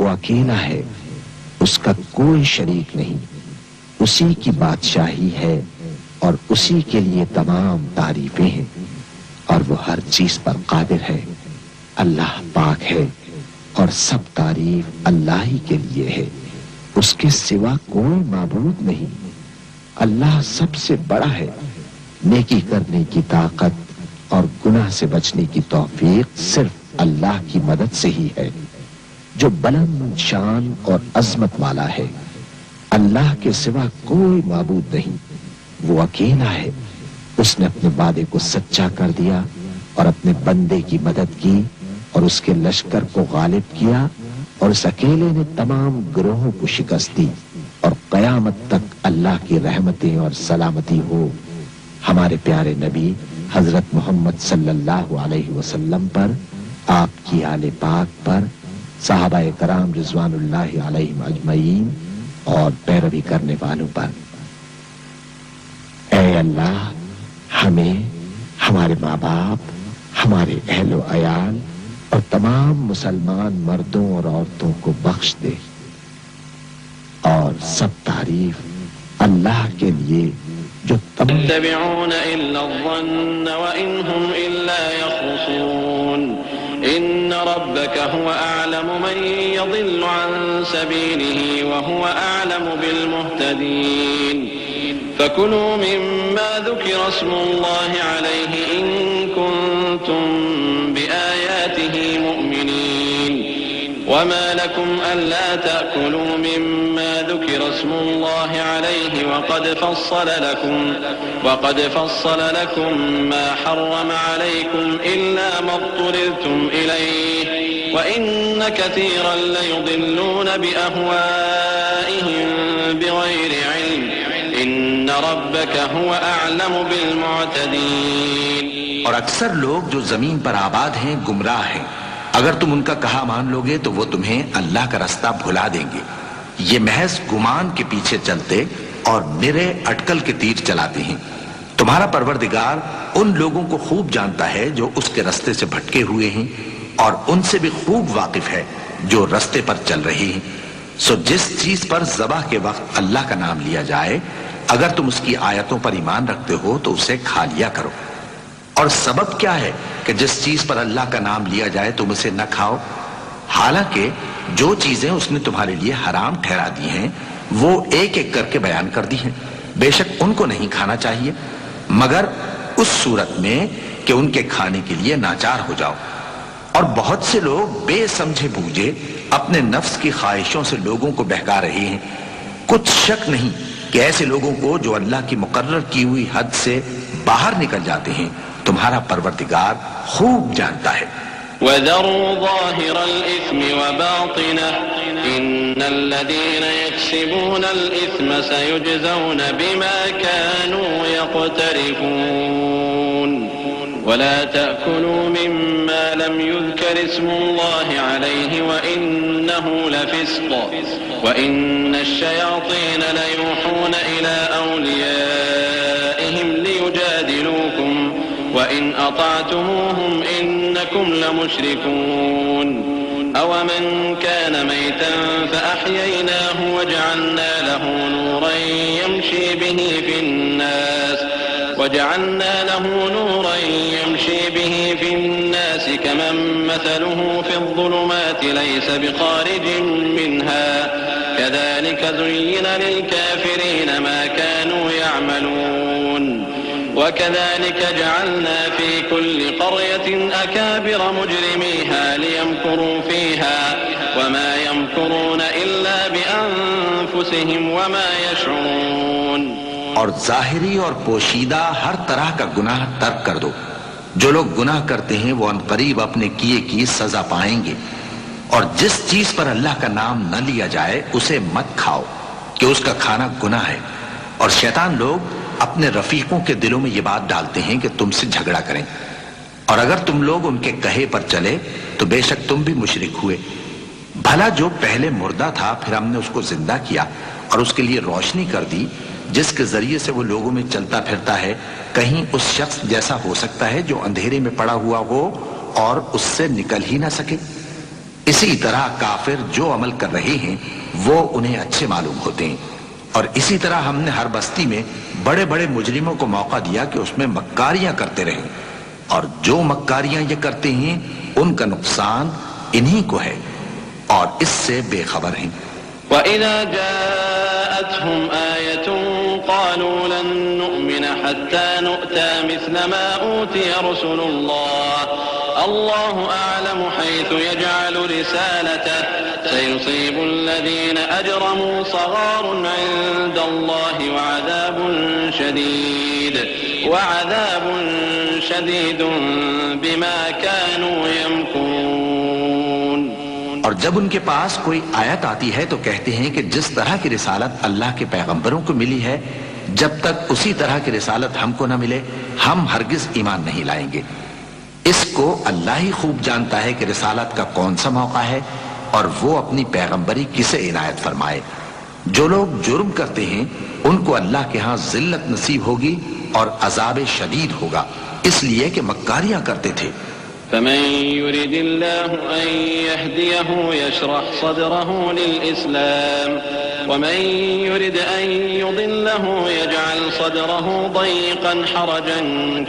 وہ اکیلا ہے، اس کا کوئی شریک نہیں، اسی کی بادشاہی ہے اور اسی کے لیے تمام تعریفیں ہیں، اور وہ ہر چیز پر قادر ہے۔ اللہ پاک ہے اور سب تعریف اللہ ہی کے لیے ہے، اس کے سوا کوئی معبود نہیں۔ اللہ سب سے بڑا ہے، نیکی کرنے کی طاقت اور گناہ سے بچنے کی توفیق صرف اللہ کی مدد سے ہی ہے، جو بلند شان اور عظمت والا ہے۔ اللہ کے سوا کوئی معبود نہیں، وہ اکیلا ہے، اس نے اپنے وعدے کو سچا کر دیا اور اپنے بندے کی مدد کی اور اس کے لشکر کو غالب کیا، اور اس اکیلے نے تمام گروہوں کو شکست دی، اور قیامت تک اللہ کی رحمتیں اور سلامتی ہو ہمارے پیارے نبی حضرت محمد صلی اللہ علیہ وسلم پر، آپ کی آل پاک پر، صحابہ کرام رضوان اللہ علیہم اجمعین اور پیروی کرنے والوں پر۔ اے اللہ، ہمیں، ہمارے ماں باپ، ہمارے اہل و عیال اور تمام مسلمان مردوں اور عورتوں کو بخش دے، اور سب تعریف اللہ کے لیے جو يتبعون إلا الظن وإن هم إلا يخرصون إن ربك هو أعلم من يضل عن سبيله وهو أعلم بالمهتدين فكلوا مما ذكر اسم الله عليه إن كنتم بآياته مؤمنين وما لكم ألا تأكلوا مما ذكر اسم الله عليه وقد فصل لكم ما حرم عليكم إلا ما اضطررتم إليه وإن كثيرا ليضلون بأهوائهم بغير علم إن ربك هو أعلم بالمعتدين۔ اور اکثر لوگ جو زمین پر آباد ہیں گمراہ ہیں، اگر تم ان کا کہا مان لوگے تو وہ تمہیں اللہ کا رستہ بھلا دیں گے۔ یہ محض گمان کے پیچھے چلتے اور نرے اٹکل کے تیر چلاتے ہیں۔ تمہارا پروردگار ان لوگوں کو خوب جانتا ہے جو اس کے رستے سے بھٹکے ہوئے ہیں، اور ان سے بھی خوب واقف ہے جو رستے پر چل رہے ہیں۔ سو جس چیز پر ذبح کے وقت اللہ کا نام لیا جائے، اگر تم اس کی آیتوں پر ایمان رکھتے ہو تو اسے کھا لیا کرو۔ اور سبب کیا ہے کہ جس چیز پر اللہ کا نام لیا جائے تم اسے نہ کھاؤ؟ حالانکہ جو چیزیں اس نے تمہارے لیے حرام ٹھہرا دی ہیں وہ ایک ایک کر کے بیان کر دی ہیں، بے شک ان کو نہیں کھانا چاہیے مگر اس صورت میں کہ ان کے کھانے کے لیے ناچار ہو جاؤ۔ اور بہت سے لوگ بے سمجھے بوجھے اپنے نفس کی خواہشوں سے لوگوں کو بہکا رہے ہیں۔ کچھ شک نہیں کہ ایسے لوگوں کو جو اللہ کی مقرر کی ہوئی حد سے باہر نکل جاتے ہیں تمہارا پروردگار خوب جانتا ہے۔ وَذَرُوا ظَاهِرَ الْإِثْمِ وَبَاطِنَهُ إِنَّ الَّذِينَ يَكْسِبُونَ الْإِثْمَ سَيُجْزَوْنَ بِمَا كَانُوا يَقْتَرِفُونَ وَلَا تَأْكُلُوا مِمَّا لَمْ يُذْكَرِ اسْمُ اللَّهِ عَلَيْهِ وَإِنَّهُ لَفِسْقٌ وَإِنَّ الشَّيَاطِينَ لَيُوحُونَ إِلَىٰ أَوْلِيَائِهِمْ لِيُجَادِلُوكُمْ وَإِنْ أَطَعْتُمُوهُمْ إِنَّكُمْ لَمُشْرِكُونَ أَوَمَنْ كَانَ مَيْتًا فَأَحْيَيْنَاهُ وَجَعَلْنَا لَهُ نُورًا يَمْشِي بِهِ فِي النَّاسِ كَمَنْ مَثَلُهُ فِي الظُّلُمَاتِ لَيْسَ بِخَارِجٍ مِنْهَا كَذَلِكَ زُيِّنَ لِلْكَافِرِينَ مَا كَانُوا يَعْمَلُونَ وَكَذَلِكَ جَعَلْنَا فِي كُلِّ قَرْيَةٍ أَكَابِرَ مُجْرِمِيهَا لِيَمْكُرُوا فِيهَا وَمَا يَمْكُرُونَ إِلَّا بِأَنفُسِهِمْ وَمَا يَشْعُرُونَ۔ اور ظاہری اور پوشیدہ ہر طرح کا گناہ ترک کر دو۔ جو لوگ گناہ کرتے ہیں وہ عنقریب اپنے کیے کی سزا پائیں گے۔ اور جس چیز پر اللہ کا نام نہ لیا جائے اسے مت کھاؤ کہ اس کا کھانا گناہ ہے۔ اور شیطان لوگ اپنے رفیقوں کے دلوں میں یہ بات ڈالتے ہیں کہ تم سے جھگڑا کریں، اور اگر تم لوگ ان کے کہے پر چلے تو بے شک تم بھی مشرک ہوئے۔ بھلا جو پہلے مردہ تھا پھر ہم نے اس کو زندہ کیا اور اس کے لیے روشنی کر دی جس کے ذریعے سے وہ لوگوں میں چلتا پھرتا ہے، کہیں اس شخص جیسا ہو سکتا ہے جو اندھیرے میں پڑا ہوا ہو اور اس سے نکل ہی نہ سکے؟ اسی طرح کافر جو عمل کر رہے ہیں وہ انہیں اچھے معلوم ہوتے ہیں، اور اسی طرح ہم نے ہر بستی میں بڑے بڑے مجرموں کو موقع دیا کہ اس میں مکاریاں کرتے رہیں، اور جو مکاریاں یہ کرتے ہیں ان کا نقصان انہی کو ہے اور اس سے بے خبر ہیں۔ وَإِذَا جَاءَتْهُمْ آيَةٌ قَالُوا لَن نُّؤْمِنَ حَتَّى نُؤْتَىٰ مِثْلَ مَا أُوتِيَ رُسُلُ اللَّهِ اللَّهُ أَعْلَمُ حَيْثُ يَجْعَلُ رِسَالَتَهُ سَيُصِيبُ الَّذِينَ أَجْرَمُوا صَغَارٌ عِندَ اللَّهِ وَعَذَابٌ شَدِيدٌ بِمَا كَانُوا يَمْكُرُونَ۔ اور جب ان کے پاس کوئی آیت آتی ہے تو کہتے ہیں کہ جس طرح کی رسالت اللہ کے پیغمبروں کو ملی ہے، جب تک اسی طرح کی رسالت ہم کو نہ ملے ہم ہرگز ایمان نہیں لائیں گے۔ اس کو اللہ ہی خوب جانتا ہے کہ رسالت کا کون سا موقع ہے اور وہ اپنی پیغمبری کسے عنایت فرمائے۔ جو لوگ جرم کرتے ہیں ان کو اللہ کے ہاں ذلت نصیب ہوگی اور عذاب شدید ہوگا، اس لیے کہ مکاریاں کرتے تھے۔ فمن يرد الله أن يهديه يشرح صدره للإسلام ومن يرد أن يضله يجعل صدره ضيقا حرجا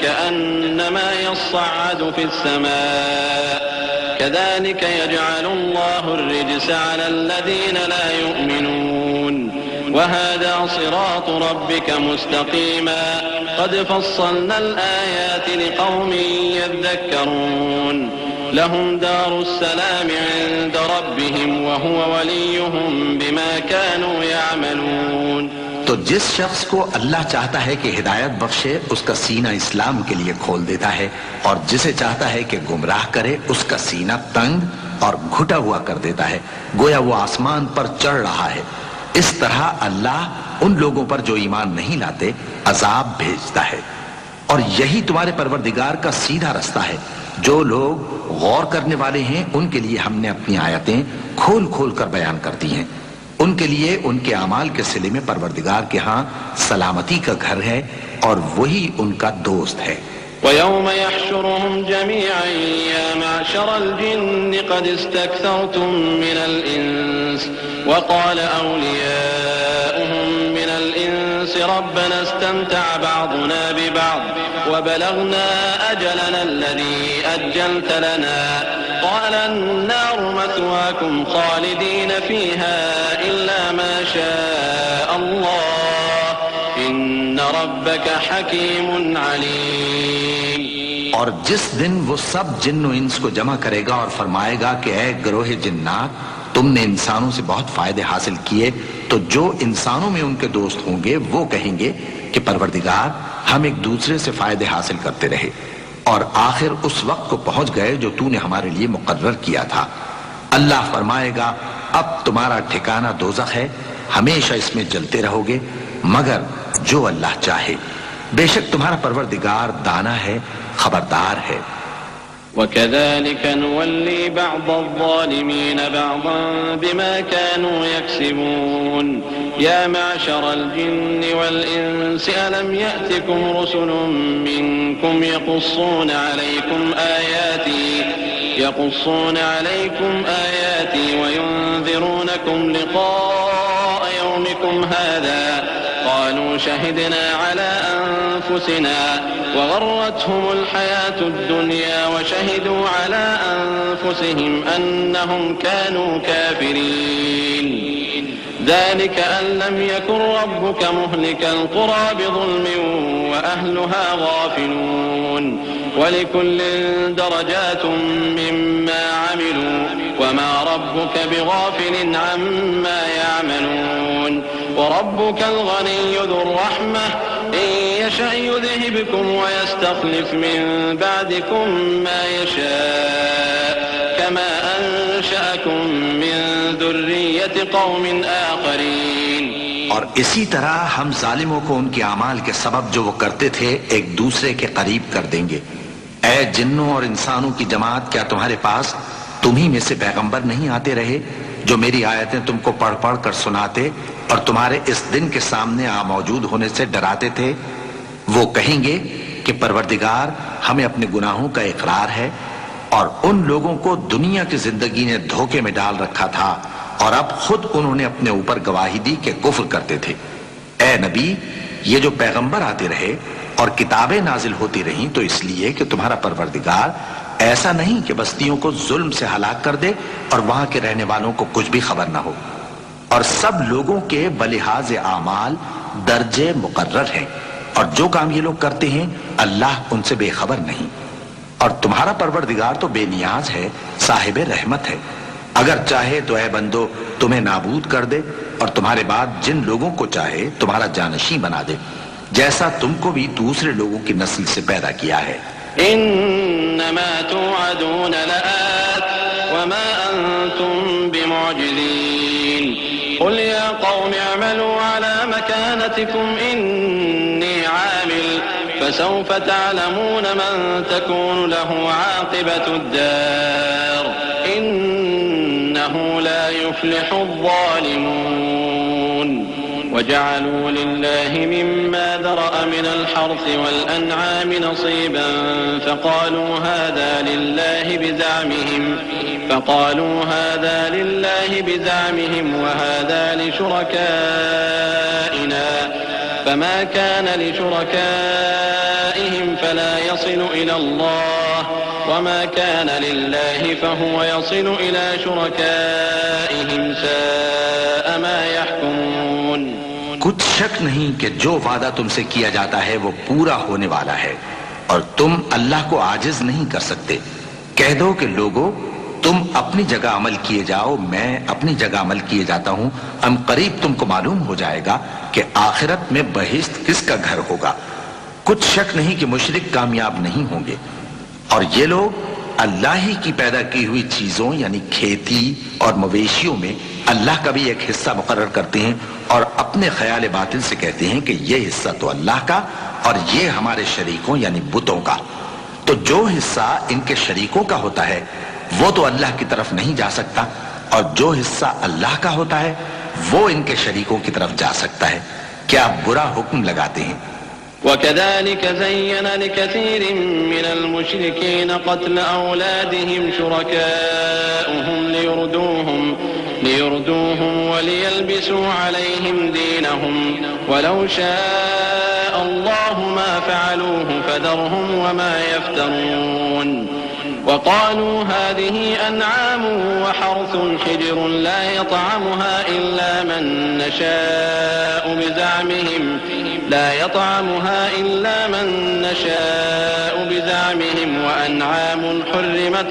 كأنما يصعد في السماء كذلك يجعل الله الرجس على الذين لا يؤمنون وهذا صراط ربك مستقيما قد فصلنا الآيات لقوم يذكرون لهم دار السلام عند ربهم وهو وليهم بما كانوا يعملون۔ تو جس شخص کو اللہ چاہتا ہے کہ ہدایت بخشے اس کا سینہ اسلام کے لیے کھول دیتا ہے، اور جسے چاہتا ہے کہ گمراہ کرے اس کا سینہ تنگ اور گھٹا ہوا کر دیتا ہے، گویا وہ آسمان پر چڑھ رہا ہے۔ اس طرح اللہ ان لوگوں پر جو ایمان نہیں لاتے عذاب بھیجتا ہے، اور یہی تمہارے پروردگار کا سیدھا رستہ ہے۔ جو لوگ غور کرنے والے ہیں ان کے لیے ہم نے اپنی آیتیں کھول کھول کر بیان کر دی ہیں، ان کے لیے ان کے اعمال کے صلے میں پروردگار کے ہاں سلامتی کا گھر ہے اور وہی ان کا دوست ہے۔ وَيَوْمَ يَحْشُرُهُمْ جَمِيعًا يَا مَعْشَرَ الْجِنِّ قَدِ اسْتَكْثَرْتُم مِّنَ الْإِنسِ وَقَالَ أَوْلِيَاؤُهُم مِّنَ الْإِنسِ رَبَّنَا اسْتَمْتَعَ بَعْضُنَا بِبَعْضٍ وَبَلَغْنَا أَجَلَنَا الَّذِي أَجَّلْتَ لَنَا قَالَ النَّارُ مَثْوَاكُمْ خَالِدِينَ فِيهَا إِلَّا مَا شَاءَ اللَّهُ إِنَّ رَبَّكَ حَكِيمٌ عَلِيمٌ۔ اور جس دن وہ سب جن و انس کو جمع کرے گا اور فرمائے گا کہ اے گروہ جنات، تم نے انسانوں سے بہت فائدے حاصل کیے، تو جو انسانوں میں ان کے دوست ہوں گے وہ کہیں گے کہ پروردگار ہم ایک دوسرے سے فائدے حاصل کرتے رہے اور آخر اس وقت کو پہنچ گئے جو تو نے ہمارے لیے مقرر کیا تھا۔ اللہ فرمائے گا اب تمہارا ٹھکانہ دوزخ ہے، ہمیشہ اس میں جلتے رہو گے مگر جو اللہ چاہے، بے شک تمہارا پروردگار دانا ہے، خبردار ہے۔ وَكَذَلِكَ نُوَلِّي بَعْضَ الظَّالِمِينَ بَعْضًا بِمَا كَانُوا يَكْسِبُونَ يَا مَعْشَرَ الْجِنِّ وَالْإِنسِ أَلَمْ يَأْتِكُمْ رُسُلٌ مِّنكُمْ يَقُصُّونَ عَلَيْكُمْ آيَاتِي وَيُنذِرُونَكُمْ لِقَاءَ يَوْمِكُمْ هَذَا قالوا شهدنا على أنفسنا وغرتهم الحياة الدنيا وشهدوا على أنفسهم أنهم كانوا كافرين ذلك أن لم يكن ربك مهلك القرى بظلم وأهلها غافلون ولكل درجات مما عملوا وما ربك بغافل عما يعملون وربك الغني ذو الرحمة إن يشأ يذهبكم ويستخلف من بعدكم ما يشاء كما أنشأكم من ذرية قوم آخرين۔ اور اسی طرح ہم ظالموں کو ان کے اعمال کے سبب جو وہ کرتے تھے ایک دوسرے کے قریب کر دیں گے۔ اے جنوں اور انسانوں کی جماعت، کیا تمہارے پاس تمہیں میں سے پیغمبر نہیں آتے رہے جو میری آیتیں تم کو پڑھ پڑھ کر سناتے اور تمہارے اس دن کے سامنے موجود ہونے سے ڈراتے تھے؟ وہ کہیں گے کہ پروردگار ہمیں اپنے گناہوں کا اقرار ہے اور ان لوگوں کو دنیا کی زندگی نے دھوکے میں ڈال رکھا تھا اور اب خود انہوں نے اپنے اوپر گواہی دی کہ کفر کرتے تھے۔ اے نبی، یہ جو پیغمبر آتے رہے اور کتابیں نازل ہوتی رہیں تو اس لیے کہ تمہارا پروردگار ایسا نہیں کہ بستیوں کو ظلم سے ہلاک کر دے اور وہاں کے رہنے والوں کو کچھ بھی خبر نہ ہو، اور سب لوگوں کے بلحاظ اعمال درجے مقرر ہیں، اور جو کام یہ لوگ کرتے ہیں اللہ ان سے بے خبر نہیں، اور تمہارا پروردگار تو بے نیاز ہے، صاحب رحمت ہے۔ اگر چاہے تو اے بندو تمہیں نابود کر دے اور تمہارے بعد جن لوگوں کو چاہے تمہارا جانشین بنا دے، جیسا تم کو بھی دوسرے لوگوں کی نسل سے پیدا کیا ہے۔ انما توعدون لآت وما انتم بمعجزين قل يا قوم اعملوا على مكانتكم اني عامل فسوف تعلمون من تكون له عاقبة الدار انه لا يفلح الظالمون وجعلوا لله مما ذرأ من الحرث والأنعام نصيبا فقالوا هذا لله بزعمهم وهذا لشركائنا فما كان لشركائهم فلا يصل إلى الله وما كان لله فهو يصل إلى شركائهم ساء ما يحكمون۔ کچھ شک نہیں کہ جو وعدہ تم سے کیا جاتا ہے وہ پورا ہونے والا ہے اور تم اللہ کو عاجز نہیں کر سکتے۔ کہہ دو کہ لوگو تم اپنی جگہ عمل کیے جاؤ، میں اپنی جگہ عمل کیے جاتا ہوں، ہم قریب تم کو معلوم ہو جائے گا کہ آخرت میں بہشت کس کا گھر ہوگا۔ کچھ شک نہیں کہ مشرک کامیاب نہیں ہوں گے، اور یہ لوگ اللہ ہی کی پیدا کی ہوئی چیزوں یعنی کھیتی اور مویشیوں میں اللہ کا بھی ایک حصہ مقرر کرتے ہیں اور اپنے خیال باطل سے کہتے ہیں کہ یہ حصہ تو اللہ کا اور یہ ہمارے شریکوں یعنی بتوں کا۔ تو جو حصہ ان کے شریکوں کا ہوتا ہے وہ تو اللہ کی طرف نہیں جا سکتا، اور جو حصہ اللہ کا ہوتا ہے وہ ان کے شریکوں کی طرف جا سکتا ہے۔ کیا برا حکم لگاتے ہیں۔ وكذلك زين لكثير من المشركين قتل أولادهم شركاؤهم ليردوهم وليلبسوا عليهم دينهم ولو شاء الله ما فعلوه فذرهم وما يفترون وقالوا هذه أنعام وحرث حجر لا يطعمها إلا من نشاء بزعمهم وأنعام حرمت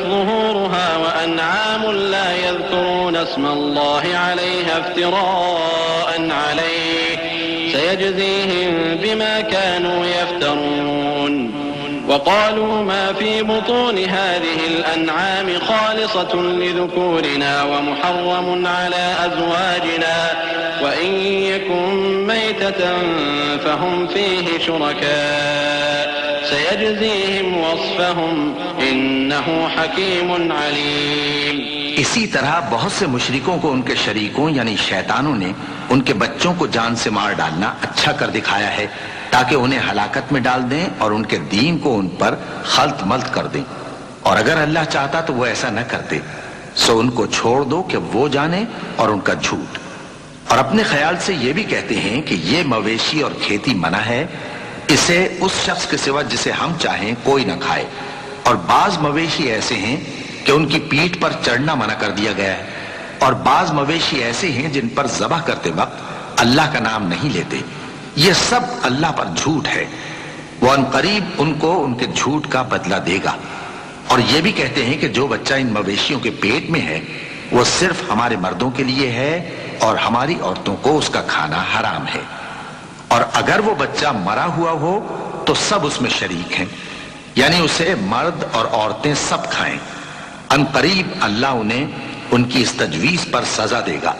ظهورها وأنعام لا يذكرون اسم الله عليها افتراء عليه سيجزيهم بما كانوا يفترون وقالوا ما في بطون هذه الأنعام خالصة لذكورنا ومحرم على أزواجنا وإن يكن ميتة فهم فيه شركاء سيجزيهم وصفهم إنه حكيم عليم۔ اسی طرح بہت سے مشرکوں کو ان کے شریکوں یعنی شیطانوں نے ان کے بچوں کو جان سے مار ڈالنا اچھا کر دکھایا ہے تاکہ انہیں ہلاکت میں ڈال دیں اور ان کے دین کو ان پر خلط ملط کر دیں، اور اگر اللہ چاہتا تو وہ ایسا نہ کرتے۔ سو ان کو چھوڑ دو کہ وہ جانے اور ان کا جھوٹ، اور اپنے خیال سے یہ بھی کہتے ہیں کہ یہ مویشی اور کھیتی منع ہے، اسے اس شخص کے سوا جسے ہم چاہیں کوئی نہ کھائے، اور بعض مویشی ایسے ہیں کہ ان کی پیٹھ پر چڑھنا منع کر دیا گیا ہے، اور بعض مویشی ایسے ہیں جن پر ذبح کرتے وقت اللہ کا نام نہیں لیتے۔ یہ سب اللہ پر جھوٹ ہے، وہ عنقریب ان کو ان کے جھوٹ کا بدلہ دے گا۔ اور یہ بھی کہتے ہیں کہ جو بچہ ان مویشیوں کے پیٹ میں ہے وہ صرف ہمارے مردوں کے لیے ہے اور ہماری عورتوں کو اس کا کھانا حرام ہے، اور اگر وہ بچہ مرا ہوا ہو تو سب اس میں شریک ہیں، یعنی اسے مرد اور عورتیں سب کھائیں۔ عنقریب اللہ انہیں ان کی اس تجویز پر سزا دے گا،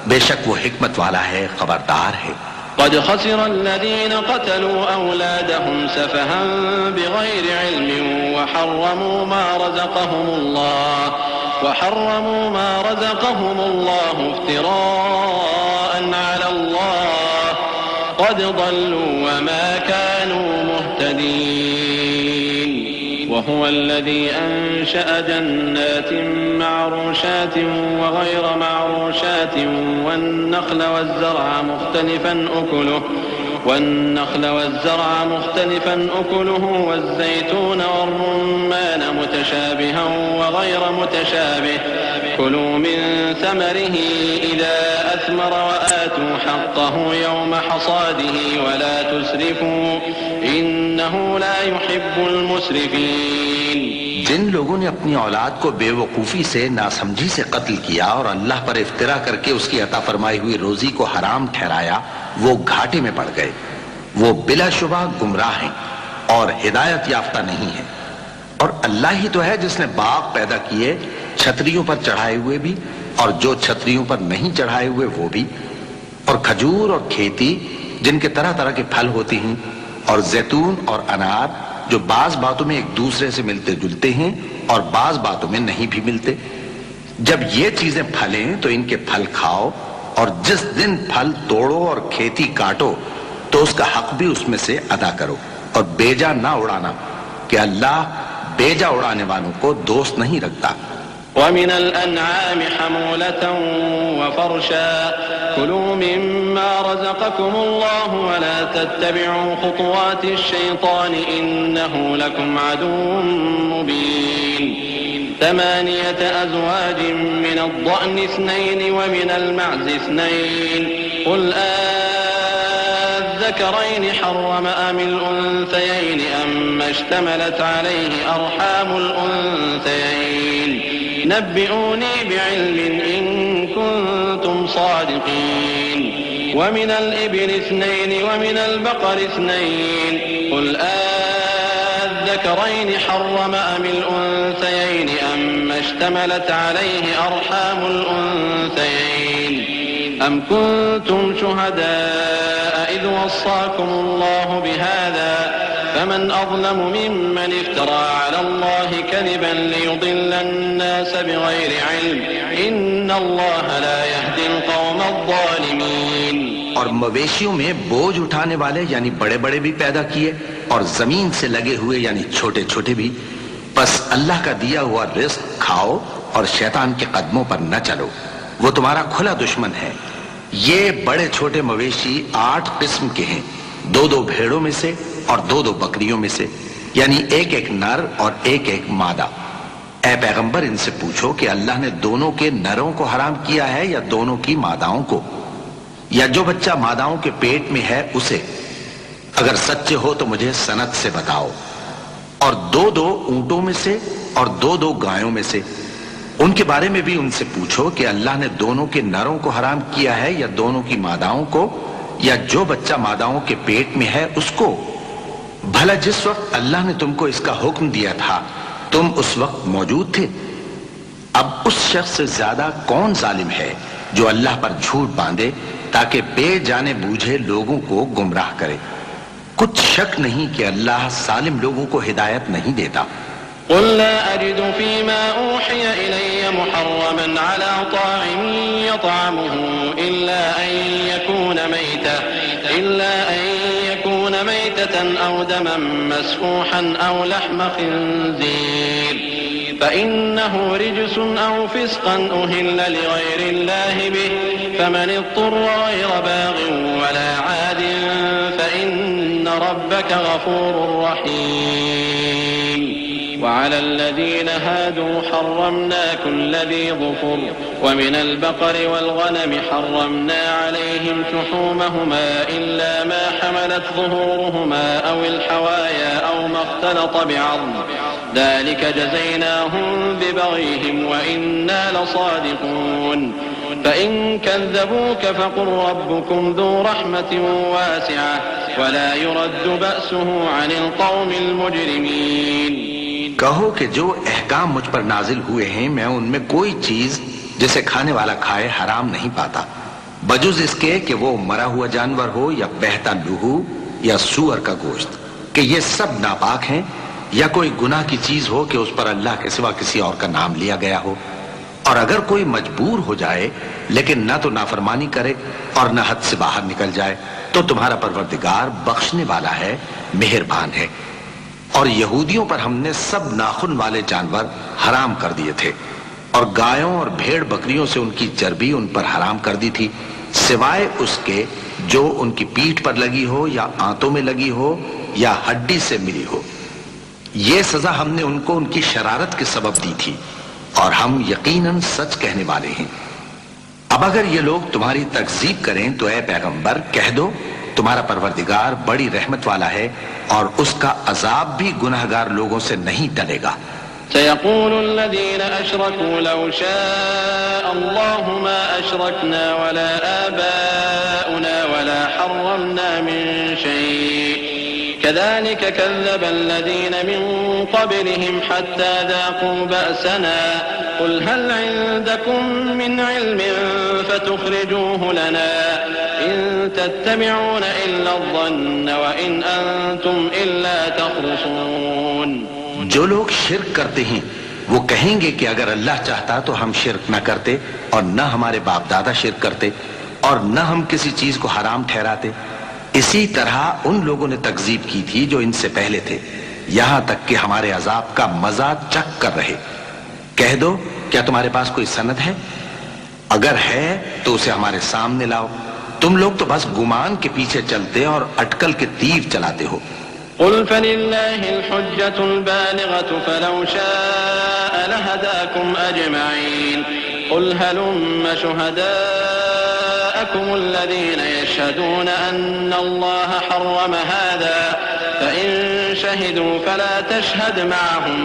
بے شک وہ حکمت والا ہے، خبردار ہے۔ قد خسر الذين قتلوا أولادهم سفها بغير علم وحرموا ما رزقهم الله افتراء على الله قد ضلوا وما كانوا مهتدين۔ وهو الذي أنشأ جنات معروشات وغير معروشات والنخل والزرع مختلفا أكله والزيتون والرمان متشابها وغير متشابه كلوا من ثمره إذا أثمر وآتوا حقه يوم حصاده ولا تسرفوا إنه لا يحب المسرفين. جن لوگوں نے اپنی اولاد کو بے وقوفی سے ناسمجھی سے قتل کیا اور اللہ پر افترا کر کے اس کی عطا فرمائی ہوئی روزی کو حرام ٹھہرایا وہ گھاٹے میں پڑ گئے. وہ بلا شبہ گمراہ ہیں اور ہدایت یافتہ نہیں ہیں. اور اللہ ہی تو ہے جس نے باغ پیدا کیے چھتریوں پر چڑھائے ہوئے بھی اور جو چھتریوں پر نہیں چڑھائے ہوئے وہ بھی, اور کھجور اور کھیتی جن کے طرح طرح کے پھل ہوتے ہیں, اور زیتون اور انار جو بعض باتوں میں ایک دوسرے سے ملتے جلتے ہیں اور بعض باتوں میں نہیں بھی ملتے. جب یہ چیزیں پھلیں تو ان کے پھل کھاؤ, اور جس دن پھل توڑو اور کھیتی کاٹو تو اس کا حق بھی اس میں سے ادا کرو, اور بیجا نہ اڑانا کہ اللہ بیجا اڑانے والوں کو دوست نہیں رکھتا. ومن الأنعام حمولة وفرشا كلوا مما رزقكم الله ولا تتبعوا خطوات الشيطان إنه لكم عدو مبين. 8 أزواج من الضأن 2 ومن المعز 2 قل الذكرين حرم أم الأنثيين أما اشتملت عليه أرحام الأنثيين نبئوني بعلم إن كنتم صادقين. ومن الإبل 2 ومن البقر 2 قل الذكرين حرم أم الأنثيين أما اشتملت عليه أرحام الأنثيين أم كنتم شهداء إذ وصاكم الله بهذا فمن أظلم ممن افترى على الله كذبا ليضل الناس بغير علم إن الله لا يهدي القوم الظالمين. اور مویشیوں میں بوجھ اٹھانے والے یعنی بڑے بڑے بھی پیدا کیے اور زمین سے لگے ہوئے یعنی چھوٹے چھوٹے بھی. بس اللہ کا دیا ہوا رزق کھاؤ اور شیطان کے قدموں پر نہ چلو, وہ تمہارا کھلا دشمن ہے. یہ بڑے چھوٹے مویشی 8 قسم کے ہیں, 2 بھیڑوں میں سے اور 2 بکریوں میں سے, یعنی ایک نر اور ایک مادہ. اے پیغمبر ان سے پوچھو کہ اللہ نے دونوں کے نروں کو حرام کیا ہے یا دونوں کی ماداؤں کو, یا جو بچہ ماداؤں کے پیٹ میں ہے اسے؟ اگر سچے ہو تو مجھے سند سے بتاؤ. اور 2 اونٹوں میں سے اور 2 گایوں میں سے, ان کے بارے میں بھی ان سے پوچھو کہ اللہ نے دونوں کے نروں کو حرام کیا ہے یا دونوں کی ماداؤں کو, یا جو بچہ ماداؤں کے پیٹ میں ہے اس کو؟ بھلا جس وقت اللہ نے تم کو اس کا حکم دیا تھا تم اس وقت موجود تھے؟ اب اس شخص سے زیادہ کون ظالم ہے جو اللہ پر جھوٹ باندھے تاکہ بے جانے بوجھے لوگوں کو گمراہ کرے. کچھ شک نہیں کہ اللہ ظالم لوگوں کو ہدایت نہیں دیتا. قل لا أجد فيما أوحي إلي محرما على طاعم يطعمه إلا أن يكون ميتة أو دما مسفوحا أو لحم خنزير فإنه رجس أو فسقا أهل لغير الله به فمن اضطر غير باغ ولا عاد فإن ربك غفور رحيم. وعلى الذين هادوا حرمنا كل ذي ظفر ومن البقر والغنم حرمنا عليهم شحومهما إلا ما حملت ظهورهما أو الحوايا أو ما اختلط بعظم ذلك جزيناهم ببغيهم وإنا لصادقون. فإن كذبوك فقل ربكم ذو رحمة واسعة ولا يرد بأسه عن القوم المجرمين. کہو کہ جو احکام مجھ پر نازل ہوئے ہیں میں ان میں کوئی چیز جسے کھانے والا کھائے حرام نہیں پاتا بجز اس کے کہ وہ مرا ہوا جانور ہو یا بہتا لہو یا سور کا گوشت, کہ یہ سب ناپاک ہیں, یا کوئی گناہ کی چیز ہو کہ اس پر اللہ کے سوا کسی اور کا نام لیا گیا ہو. اور اگر کوئی مجبور ہو جائے لیکن نہ تو نافرمانی کرے اور نہ حد سے باہر نکل جائے تو تمہارا پروردگار بخشنے والا ہے, مہربان ہے. اور یہودیوں پر ہم نے سب ناخن والے جانور حرام کر دیے تھے، اور گایوں اور بھیڑ بکریوں سے ان کی چربی ان پر حرام کر دی تھی، سوائے اس کے جو ان کی پیٹھ پر لگی ہو یا آنتوں میں لگی ہو یا ہڈی سے ملی ہو۔ یہ سزا ہم نے ان کو ان کی شرارت کے سبب دی تھی، اور ہم یقیناً سچ کہنے والے ہیں۔ اب اگر یہ لوگ تمہاری تکذیب کریں تو اے پیغمبر کہہ دو تمہارا پروردگار بڑی رحمت والا ہے، اور اس کا عذاب بھی گناہگار لوگوں سے نہیں ٹلے گا۔ سيقول الذين أشركوا لو شاء الله ما أشركنا ولا آباؤنا ولا حرمنا من شيء كذلك كذب الذين من قبلهم حتى ذاقوا بأسنا قل هل عندكم من علم فتخرجوه لنا إن تتبعون إلا الظن وإن أنتم إلا تخرصون۔ جو لوگ شرک کرتے ہیں وہ کہیں گے کہ اگر اللہ چاہتا تو ہم شرک نہ کرتے، اور نہ ہمارے باپ دادا شرک کرتے، اور نہ ہم کسی چیز کو حرام ٹھہراتے۔ اسی طرح ان لوگوں نے تکذیب کی تھی جو ان سے پہلے تھے، یہاں تک کہ ہمارے عذاب کا مزہ چکھ کر رہے۔ کہہ دو کیا تمہارے پاس کوئی سند ہے؟ اگر ہے تو اسے ہمارے سامنے لاؤ، تم لوگ تو بس گمان کے پیچھے چلتے اور اٹکل کے تیر چلاتے ہو۔ قل فلله الحجة البالغة فلو شاء لهداكم أجمعين قل هلم شهداءكم الذين يشهدون أن الله حرم هذا فإن شهدوا فلا تشهد معهم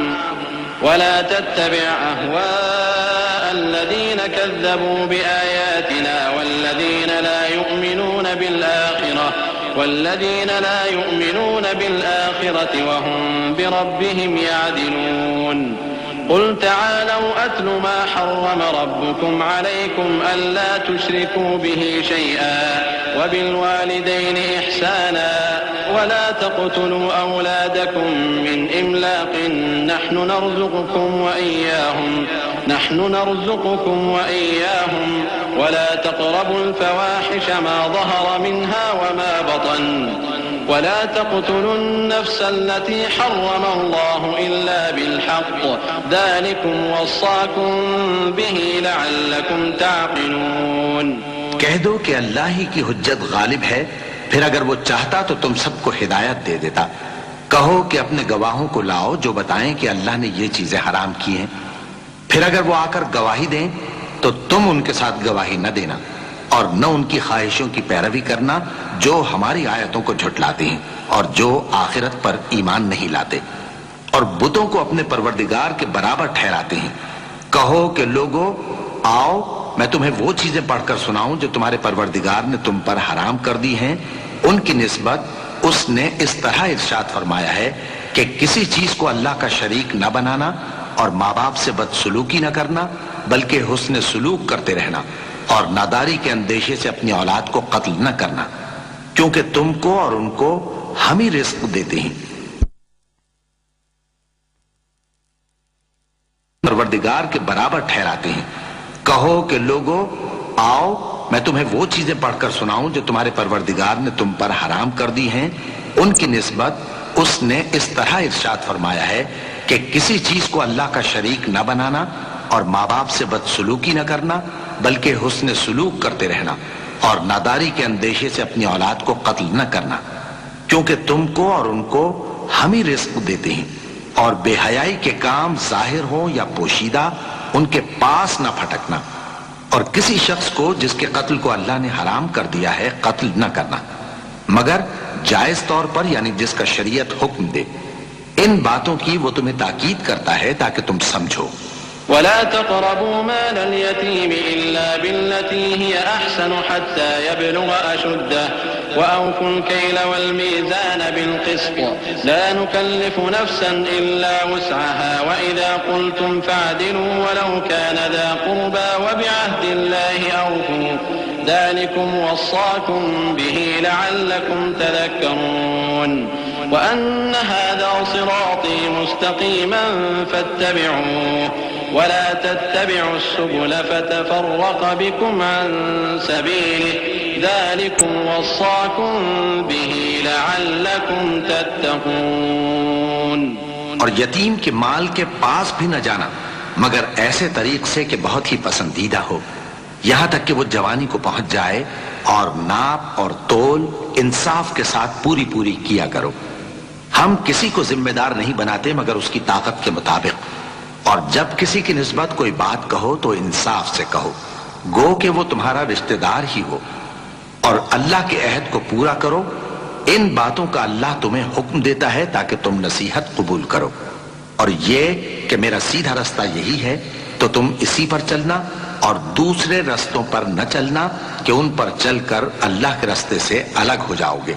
ولا تتبع أهواء الذين كذبوا بآياتنا والذين لا يؤمنون بالآخرة وهم بربهم يعدلون قل تعالوا أتل ما حرم ربكم عليكم ألا تشركوا به شيئا وبالوالدين إحسانا ولا تقتلوا أولادكم من إملاق نحن نرزقكم وإياهم ولا تقربوا الفواحش ما ظهر منها وما بطن ولا تقتلوا النفس التي حرم الله إلا بالحق ذلكم وصاكم به لعلكم تعقلون۔ کہہ دو کہ اللہ ہی کی حجت غالب ہے، پھر اگر وہ چاہتا تو تم سب کو ہدایت دے دیتا۔ کہو کہ اپنے گواہوں کو لاؤ جو بتائیں کہ اللہ نے یہ چیزیں حرام کی ہیں، پھر اگر وہ آ کر گواہی دیں تو تم ان کے ساتھ گواہی نہ دینا، اور نہ ان کی خواہشوں کی پیروی کرنا جو ہماری آیتوں کو جھٹلاتے ہیں اور جو آخرت پر ایمان نہیں لاتے، اور بتوں کو اپنے پروردگار کے برابر ٹھہراتے ہیں۔ کہو کہ لوگو آؤ میں تمہیں وہ چیزیں پڑھ کر سناؤں جو تمہارے پروردگار نے تم پر حرام کر دی ہیں۔ ان کی نسبت اس نے اس طرح ارشاد فرمایا ہے کہ کسی چیز کو اللہ کا شریک نہ بنانا، اور ماں باپ سے بدسلوکی نہ کرنا بلکہ حسن سلوک کرتے رہنا، اور ناداری کے اندیشے سے اپنی اولاد کو قتل نہ کرنا، کیونکہ تم کو اور ان کو ہم ہی رزق دیتے ہیں۔ پروردگار کے برابر ٹھہراتے ہیں۔ کہو کہ لوگو آؤ میں تمہیں وہ چیزیں پڑھ کر سناؤں جو تمہارے پروردگار نے تم پر حرام کر دی ہیں۔ ان کی نسبت اس نے اس طرح ارشاد فرمایا ہے کہ کسی چیز کو اللہ کا شریک نہ بنانا، اور ماں باپ سے بدسلوکی نہ کرنا بلکہ حسن سلوک کرتے رہنا، اور ناداری کے اندیشے سے اپنی اولاد کو قتل نہ کرنا، کیونکہ تم کو اور ان کو ہم ہی رزق دیتے ہیں۔ اور بے حیائی کے کام ظاہر ہوں یا پوشیدہ ان کے پاس نہ پھٹکنا، اور کسی شخص کو جس کے قتل کو اللہ نے حرام کر دیا ہے قتل نہ کرنا، مگر جائز طور پر، یعنی جس کا شریعت حکم دے۔ ان باتوں کی وہ تمہیں تاکید کرتا ہے تاکہ تم سمجھو۔ ولا تقربوا مال اليتيم إلا بالتي هي أحسن حتى يبلغ أشده وأوفوا الكيل والميزان بالقسط لا نكلف نفسا إلا وسعها وإذا قلتم فاعدلوا ولو كان ذا قربى وبعهد الله أوفوا ذلكم وصاكم به لعلكم تذكرون وأن هذا صراطي مستقيما فاتبعوه ولا تتبعوا السبل فتفرق بكم عن سبيله ذلكم وصاكم به لعلكم تتقون۔ اور یتیم کے مال کے پاس بھی نہ جانا مگر ایسے طریق سے کہ بہت ہی پسندیدہ ہو، یہاں تک کہ وہ جوانی کو پہنچ جائے، اور ناپ اور تول انصاف کے ساتھ پوری پوری کیا کرو۔ ہم کسی کو ذمہ دار نہیں بناتے مگر اس کی طاقت کے مطابق، اور جب کسی کی نسبت کوئی بات کہو تو انصاف سے کہو، گو کہ وہ تمہارا رشتہ دار ہی ہو، اور اللہ کے عہد کو پورا کرو۔ ان باتوں کا اللہ تمہیں حکم دیتا ہے تاکہ تم نصیحت قبول کرو، اور یہ کہ میرا سیدھا رستہ یہی ہے تو تم اسی پر چلنا، اور دوسرے رستوں پر نہ چلنا کہ ان پر چل کر اللہ کے رستے سے الگ ہو جاؤ گے۔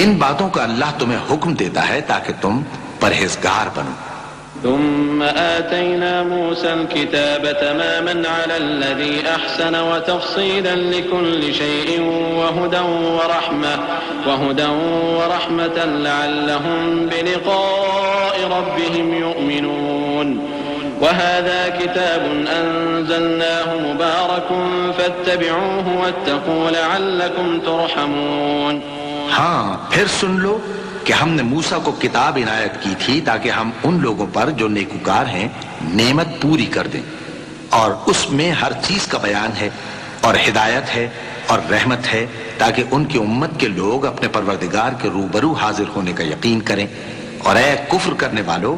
ان باتوں کا اللہ تمہیں حکم دیتا ہے تاکہ تم پرہیزگار بنو۔ ثم آتينا موسى الكتاب تماما على الذي أحسن وتفصيلا لكل شيء وهدى ورحمة لعلهم بلقاء ربهم يؤمنون وهذا كتاب أنزلناه مبارك فاتبعوه واتقوا لعلكم ترحمون۔ ہاں پھر سن لو کہ ہم نے موسیٰ کو کتاب عنایت کی تھی تاکہ ہم ان لوگوں پر جو نیکوکار ہیں نعمت پوری کر دیں، اور اس میں ہر چیز کا بیان ہے اور ہدایت ہے اور رحمت ہے تاکہ ان کی امت کے لوگ اپنے پروردگار کے روبرو حاضر ہونے کا یقین کریں۔ اور اے کفر کرنے والو،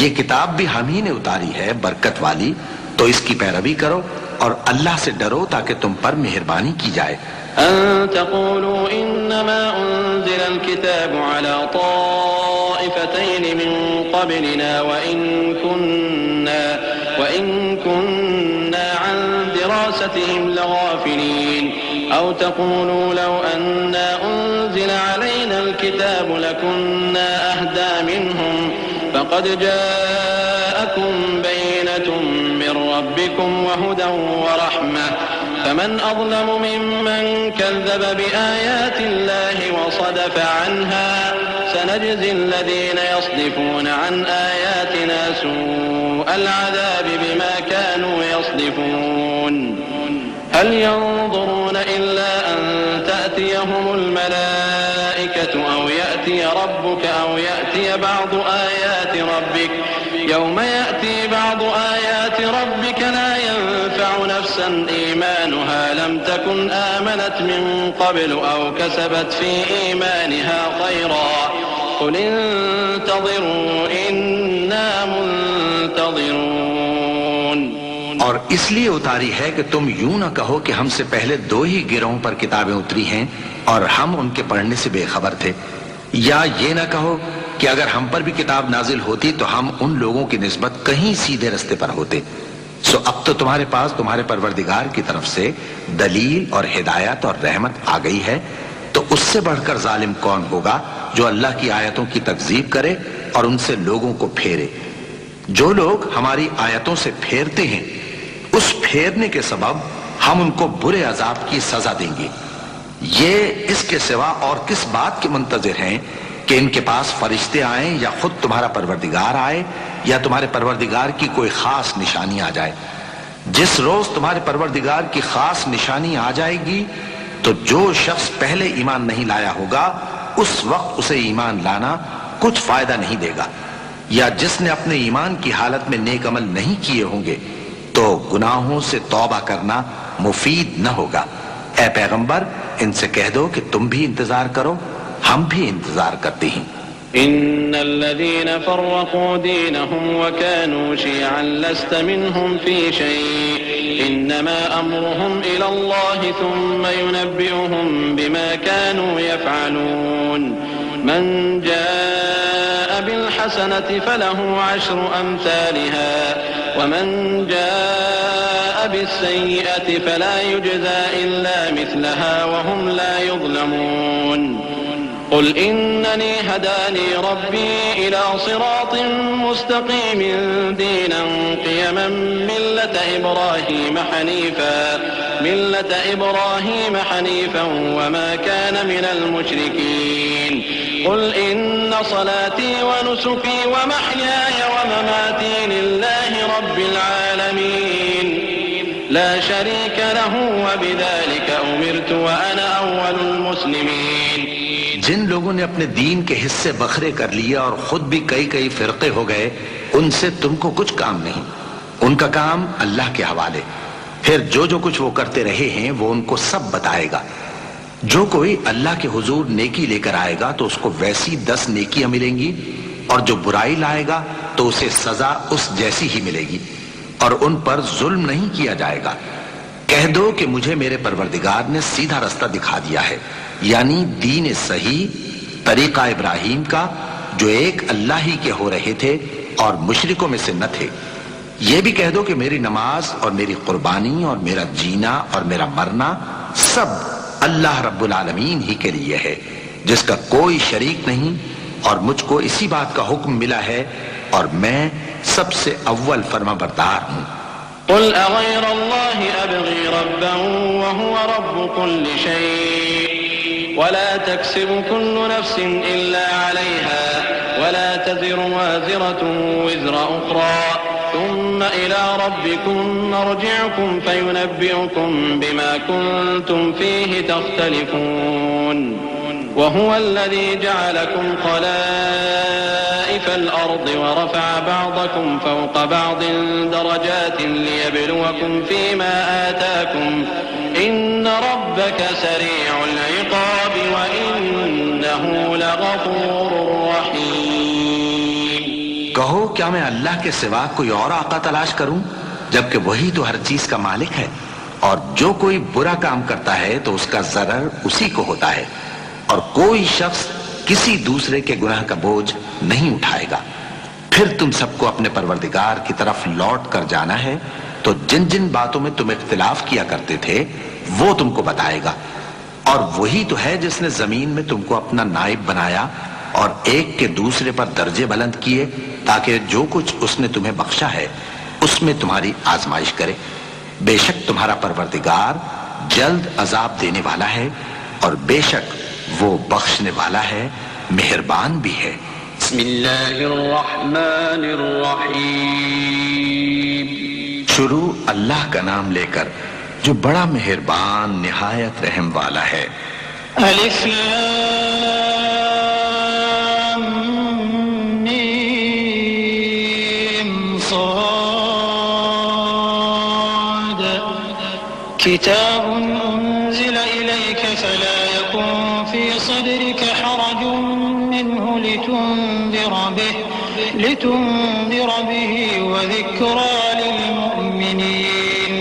یہ کتاب بھی ہم ہی نے اتاری ہے برکت والی، تو اس کی پیروی کرو اور اللہ سے ڈرو تاکہ تم پر مہربانی کی جائے۔ أن تقولوا إنما أنزل الكتاب على طائفتين من قبلنا وإن كنا عن دراستهم لغافلين أو تقولوا لو أنا أنزل علينا الكتاب لكنا أهدى منهم فقد جاءكم بينة من ربكم وهدى ورحمة فمن أظلم ممن كذب بآيات الله وصدف عنها سنجزي الذين يصدفون عن آياتنا سوء العذاب بما كانوا يصدفون هل ينظرون إلا أن تأتيهم الملائكة أو يأتي ربك أو يأتي بعض آيات ربك يوم يأتي بعض آيات ربك لا ينفع نفسا إيمانها لم تكن آمنت من قبل أو كسبت في إيمانها خيرا قل انتظروا إنا منتظرون۔ اور اس لیے اتاری ہے کہ تم یوں نہ کہو کہ ہم سے پہلے دو ہی گروہوں پر کتابیں اتری ہیں اور ہم ان کے پڑھنے سے بے خبر تھے، یا یہ نہ کہو کہ اگر ہم پر بھی کتاب نازل ہوتی تو ہم ان لوگوں کی نسبت کہیں سیدھے رستے پر ہوتے۔ سو اب تو تمہارے پاس تمہارے پروردگار کی طرف سے دلیل اور ہدایت اور رحمت آ گئی ہے، تو اس سے بڑھ کر ظالم کون ہوگا جو اللہ کی آیتوں کی تکذیب کرے اور ان سے لوگوں کو پھیرے۔ جو لوگ ہماری آیتوں سے پھیرتے ہیں اس پھیرنے کے سبب ہم ان کو برے عذاب کی سزا دیں گے۔ یہ اس کے سوا اور کس بات کے منتظر ہیں کہ ان کے پاس فرشتے آئیں یا خود تمہارا پروردگار آئے یا تمہارے پروردگار کی کوئی خاص نشانی آ جائے۔ جس روز تمہارے پروردگار کی خاص نشانی آ جائے گی تو جو شخص پہلے ایمان نہیں لایا ہوگا اس وقت اسے ایمان لانا کچھ فائدہ نہیں دے گا، یا جس نے اپنے ایمان کی حالت میں نیک عمل نہیں کیے ہوں گے تو گناہوں سے توبہ کرنا مفید نہ ہوگا۔ اے پیغمبر ان سے کہہ دو کہ تم بھی انتظار کرو، ہم بھی انتظار کرتے ہیں۔ إن الذين فرقوا دينهم وكانوا شيعا لست منهم في شيء إنما أمرهم إلى الله ثم ينبئهم بما كانوا يفعلون من جاء بالحسنة فله 10 أمثالها ومن جاء بالسيئة فلا يجزى إلا مثلها وهم لا يظلمون قل إنني هداني ربي إلى صراط مستقيم دينا قيما ملة إبراهيم حنيفا وما كان من المشركين قل إن صلاتي ونسكي ومحياي ومماتي لله رب رب العالمين لا شريك له وبذلك أمرت وأنا أول المسلمين. جن لوگوں نے اپنے دین کے حصے بکھرے کر لیا اور خود بھی کئی فرقے ہو گئے، ان سے تم کو کچھ کام نہیں، ان کا کام اللہ کے حوالے. پھر جو کچھ وہ کرتے رہے ہیں وہ ان کو سب بتائے گا. جو کوئی اللہ کے حضور نیکی لے کر آئے گا تو اس کو ویسی 10 نیکیاں ملیں گی، اور جو برائی لائے گا تو اسے سزا اس جیسی ہی ملے گی، اور ان پر ظلم نہیں کیا جائے گا. کہہ دو کہ مجھے میرے پروردگار نے سیدھا رستہ دکھا دیا ہے، یعنی دین صحیح، طریقہ ابراہیم کا، جو ایک اللہ ہی کے ہو رہے تھے اور مشرکوں میں سے نہ تھے. یہ بھی کہہ دو کہ میری نماز اور میری قربانی اور میرا جینا اور میرا مرنا سب اللہ رب العالمین ہی کے لیے ہے، جس کا کوئی شریک نہیں، اور مجھ کو اسی بات کا حکم ملا ہے اور میں سب سے اول فرما بردار ہوں. قل أغير الله أبغي ربا وهو رب كل شيء ولا تكسب كل نفس إلا عليها ولا تزر وازرة وزر أخرى ثم إلى ربكم مرجعكم فينبئكم بما كنتم فيه تختلفون وهو الذي جعلكم خلائف الأرض ورفع بعضكم فوق بعض درجات ليبلوكم فيما آتاكم إن ربك سريع العقاب وإنه لغفور رحيم. کہو کیا میں اللہ کے سوا کوئی اور آقا تلاش کروں جبکہ وہی تو ہر چیز کا مالک ہے، اور جو کوئی برا کام کرتا ہے تو اس کا ضرر اسی کو ہوتا ہے، اور کوئی شخص کسی دوسرے کے گناہ کا بوجھ نہیں اٹھائے گا. پھر تم سب کو اپنے پروردگار کی طرف لوٹ کر جانا ہے، تو جن جن باتوں میں تم اختلاف کیا کرتے تھے وہ تم کو بتائے گا. اور وہی تو ہے جس نے زمین میں تم کو اپنا نائب بنایا اور ایک کے دوسرے پر درجے بلند کیے، تاکہ جو کچھ اس نے تمہیں بخشا ہے اس میں تمہاری آزمائش کرے. بے شک تمہارا پروردگار جلد عذاب دینے والا ہے، اور بے شک وہ بخشنے والا ہے، مہربان بھی ہے. بسم اللہ الرحمن الرحیم. شروع اللہ کا نام لے کر جو بڑا مہربان نہایت رحم والا ہے. الف لام میم صاد کتاب انزل الیک فلا یکن فی صدرک حرج منه لتنذر به وذکرى للمؤمنین.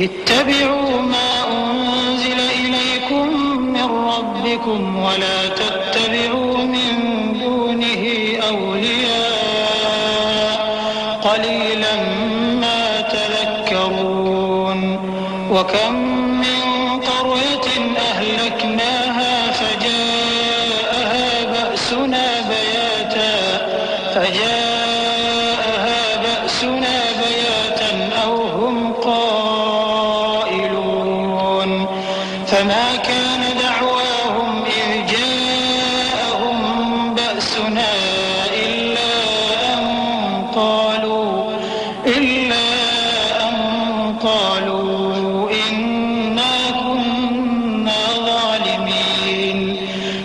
اتبعوا ما انزل الیکم من ربکم ولا تتبعوا من دونه اولیاء قلیلا ما تذکرون. وکم من قرية أهلكناها فجاءها بأسنا بياتا أو هم قائلون. فما كان دعواهم إذ جاءهم بأسنا إلا أن قالوا إنا كنا ظالمين.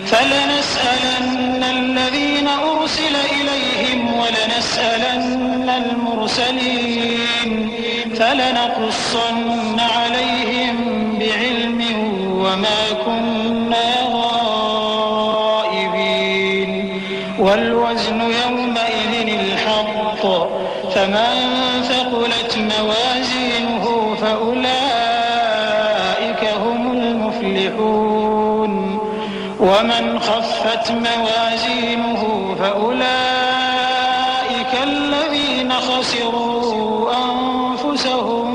فلنسألن الذين أرسل إليهم ولنسألن المرسلين فلنقصن عليهم بعلم وما كنا غائبين. والوزن يومئذ الحق فمن ثقلت موازينه فأولئك هم المفلحون. ومن خفت موازينه فأولئك الذين خسروا أنفسهم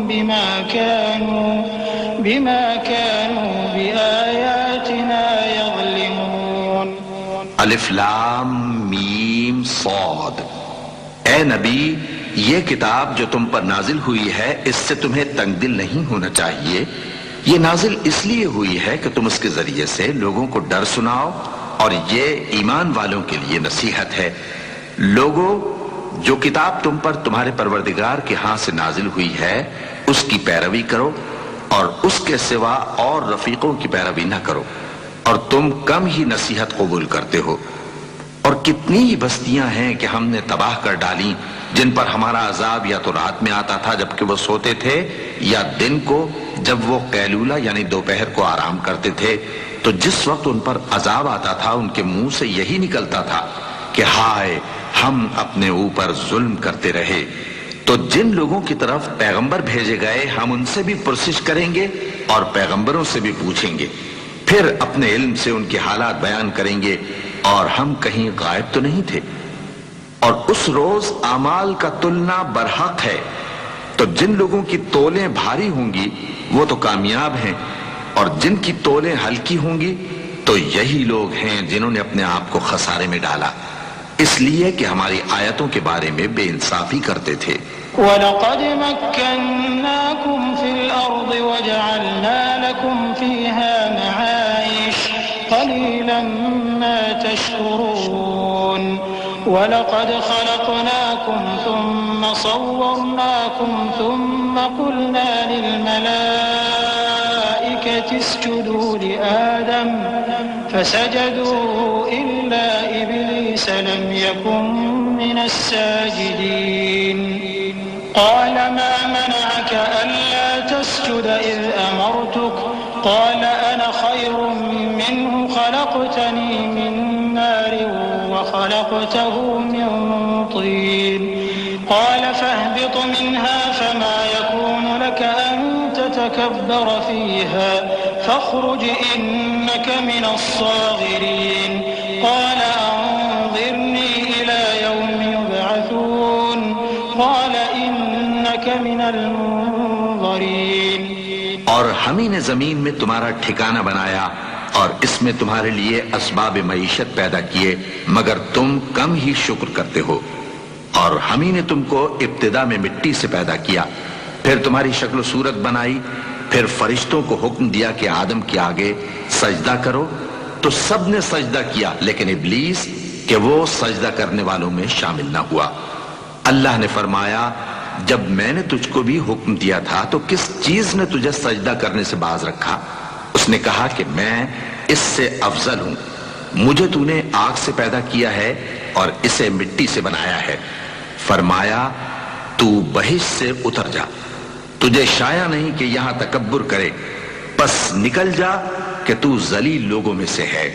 بما كانوا بآياتنا يظلمون. الف لام میم صاد. اے نبی، یہ کتاب جو تم پر نازل ہوئی ہے اس سے تمہیں تنگ دل نہیں ہونا چاہیے. یہ نازل اس لیے ہوئی ہے کہ تم اس کے ذریعے سے لوگوں کو ڈر سناؤ، اور یہ ایمان والوں کے لیے نصیحت ہے. لوگوں، جو کتاب تم پر تمہارے پروردگار کے ہاں سے نازل ہوئی ہے اس کی پیروی کرو اور اس کے سوا اور رفیقوں کی پیروی نہ کرو، اور تم کم ہی نصیحت قبول کرتے ہو۔ اور کتنی ہی بستیاں ہیں کہ ہم نے تباہ کر ڈالی جن پر ہمارا عذاب یا تو رات میں آتا تھا جبکہ وہ سوتے تھے، یا دن کو جب وہ قیلولہ یعنی دوپہر کو آرام کرتے تھے، تو جس وقت ان پر عذاب آتا تھا ان کے منہ سے یہی نکلتا تھا کہ ہائے ہم اپنے اوپر ظلم کرتے رہے۔ تو جن لوگوں کی طرف پیغمبر بھیجے گئے ہم ان سے بھی پرسش کریں گے اور پیغمبروں سے بھی پوچھیں گے، پھر اپنے علم سے ان کے حالات بیان کریں گے، اور ہم کہیں غائب تو نہیں تھے۔ اور اس روز اعمال کا تلنا برحق ہے، تو جن لوگوں کی تولیں بھاری ہوں گی وہ تو کامیاب ہیں، اور جن کی تولیں ہلکی ہوں گی تو یہی لوگ ہیں جنہوں نے اپنے آپ کو خسارے میں ڈالا، اس لیے کہ ہماری آیتوں کے بارے میں بے انصافی کرتے تھے۔ وَلَقَدْ مَكَّنَّاكُمْ فِي الْأَرْضِ وَجَعَلْنَا لَكُمْ فِيهَا مَعَايِشَ قَلِيلًا مَا تَشْكُرُونَ وَلَقَدْ خَلَقْنَاكُمْ ثُمَّ صَوَّرْنَاكُمْ ثُمَّ قُلْنَا لِلْمَلَائِكَةِ اسْجُدُوا لِآدَمَ فَسَجَدُوا إِلَّا إِبْلِيسَ لَمْ يَكُنْ مِنَ السَّاجِدِينَ قال ما منعك ألا تسجد إذ أمرتك قال أنا خير منه خلقتني من نار وخلقته من طين قال فاهبط منها فما يكون لك أن تتكبر فيها فاخرج إنك من الصاغرين قال أنظرني إلى يوم يبعثون قال من المنظرین۔ اور ہم ہی نے زمین میں تمہارا ٹھکانہ بنایا اور اس میں تمہارے لیے اسباب معیشت پیدا کیے، مگر تم کم ہی شکر کرتے ہو۔ اور ہم ہی نے تم کو ابتدا میں مٹی سے پیدا کیا، پھر تمہاری شکل و صورت بنائی، پھر فرشتوں کو حکم دیا کہ آدم کے آگے سجدہ کرو، تو سب نے سجدہ کیا لیکن ابلیس کہ وہ سجدہ کرنے والوں میں شامل نہ ہوا۔ اللہ نے فرمایا جب میں نے تجھ کو بھی حکم دیا تھا تو کس چیز نے تجھے سجدہ کرنے سے باز رکھا؟ اس نے کہا کہ میں اس سے افضل ہوں، مجھے تو نے آگ سے پیدا کیا ہے اور اسے مٹی سے بنایا ہے۔ فرمایا تو بہشت سے اتر جا، تجھے شایع نہیں کہ یہاں تکبر کرے، پس نکل جا کہ تو ذلیل لوگوں میں سے ہے۔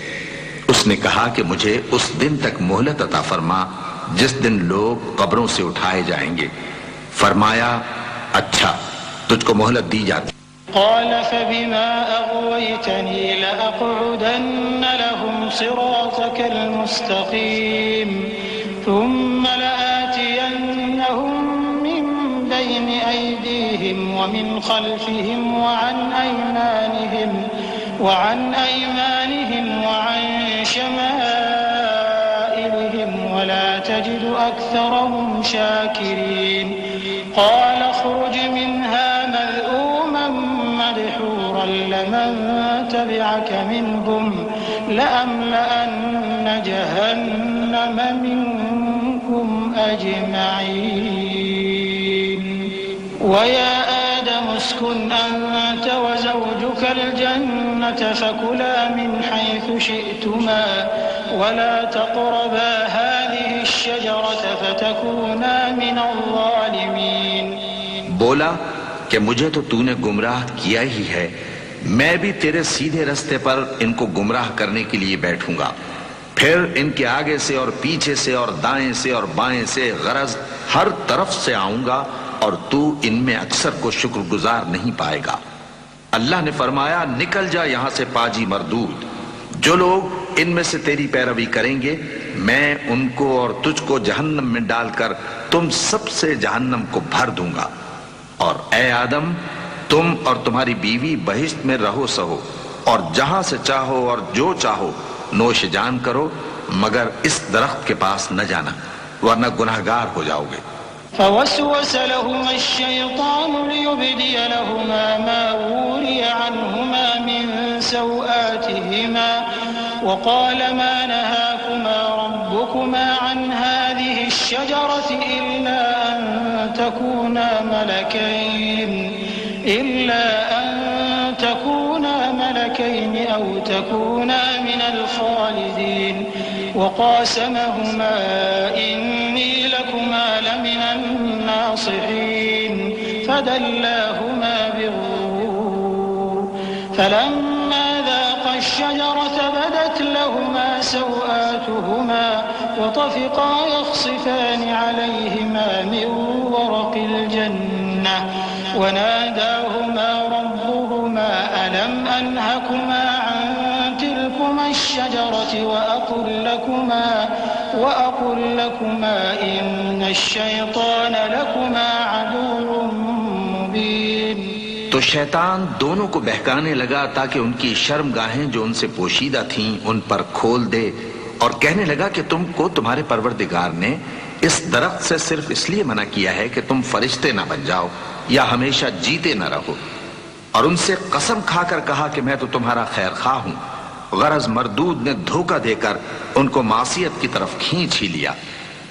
اس نے کہا کہ مجھے اس دن تک مہلت عطا فرما جس دن لوگ قبروں سے اٹھائے جائیں گے۔ فرمایا اچھا تجھ کو مہلت دی جاتی۔ قال فبما أغويتني لأقعدن لهم صراطك المستقيم ثم لآتينهم من بين أيديهم ومن خلفهم وعن أيمانهم وعن شمائلهم ولا تجد أكثرهم شاكرين قال اخرج منها مذءوما مدحورا لمن تبعك منهم لأملأن جهنم منكم أجمعين ويا آدم اسكن أنت وزوجك الجنة فكلا من حيث شئتما ولا تقربا هذه الشجرة فتكونا من الظالمين۔ بولا کہ مجھے تو نے گمراہ کیا ہی ہے، میں بھی تیرے سیدھے رستے پر ان کو گمراہ کرنے کے لیے بیٹھوں گا، پھر ان کے آگے سے اور پیچھے سے اور دائیں سے اور بائیں سے غرض ہر طرف سے آؤں گا، اور تو ان میں اکثر کو شکر گزار نہیں پائے گا۔ اللہ نے فرمایا نکل جا یہاں سے پاجی مردود، جو لوگ ان میں سے تیری پیروی کریں گے میں ان کو اور تجھ کو جہنم میں ڈال کر تم سب سے جہنم کو بھر دوں گا۔ اور اے آدم تم اور تمہاری بیوی بہشت میں رہو سہو، اور جہاں سے چاہو اور جو چاہو نوش جان کرو، مگر اس درخت کے پاس نہ جانا ورنہ گناہگار ہو جاؤ گے۔ فوسوس لهما الشيطان ليبدي لهما ما وري عنهما من سوآتهما وقال ما نهاكما ربكما عن هذه الشجرة الشجرة إلا أن تكونا ملكين أو تكونا من الخالدين وقاسمهما إني لكما لمن الناصحين فدلاهما بغرور فلما ذاقا الشجرة بدت لهما سوآتهما وطفقا يخصفان عليهما من ورق الجنة وناداهما ربهما ألم أنهكما عن تلكما الشجرة وأقل لكما إن الشيطان لكما عدو مبين. تو شیطان دونوں کو بہکانے لگا تاکہ ان کی شرمگاہیں جو ان سے پوشیدہ تھیں ان پر کھول دے، اور کہنے لگا کہ تم کو تمہارے پروردگار نے اس درخت سے صرف اس لیے منع کیا ہے کہ تم فرشتے نہ بن جاؤ یا ہمیشہ جیتے نہ رہو. اور ان سے قسم کھا کر کہا کہ میں تو تمہارا خیر خواہ ہوں. غرض مردود نے دھوکہ دے کر ان کو معصیت کی طرف کھینچ ہی لیا.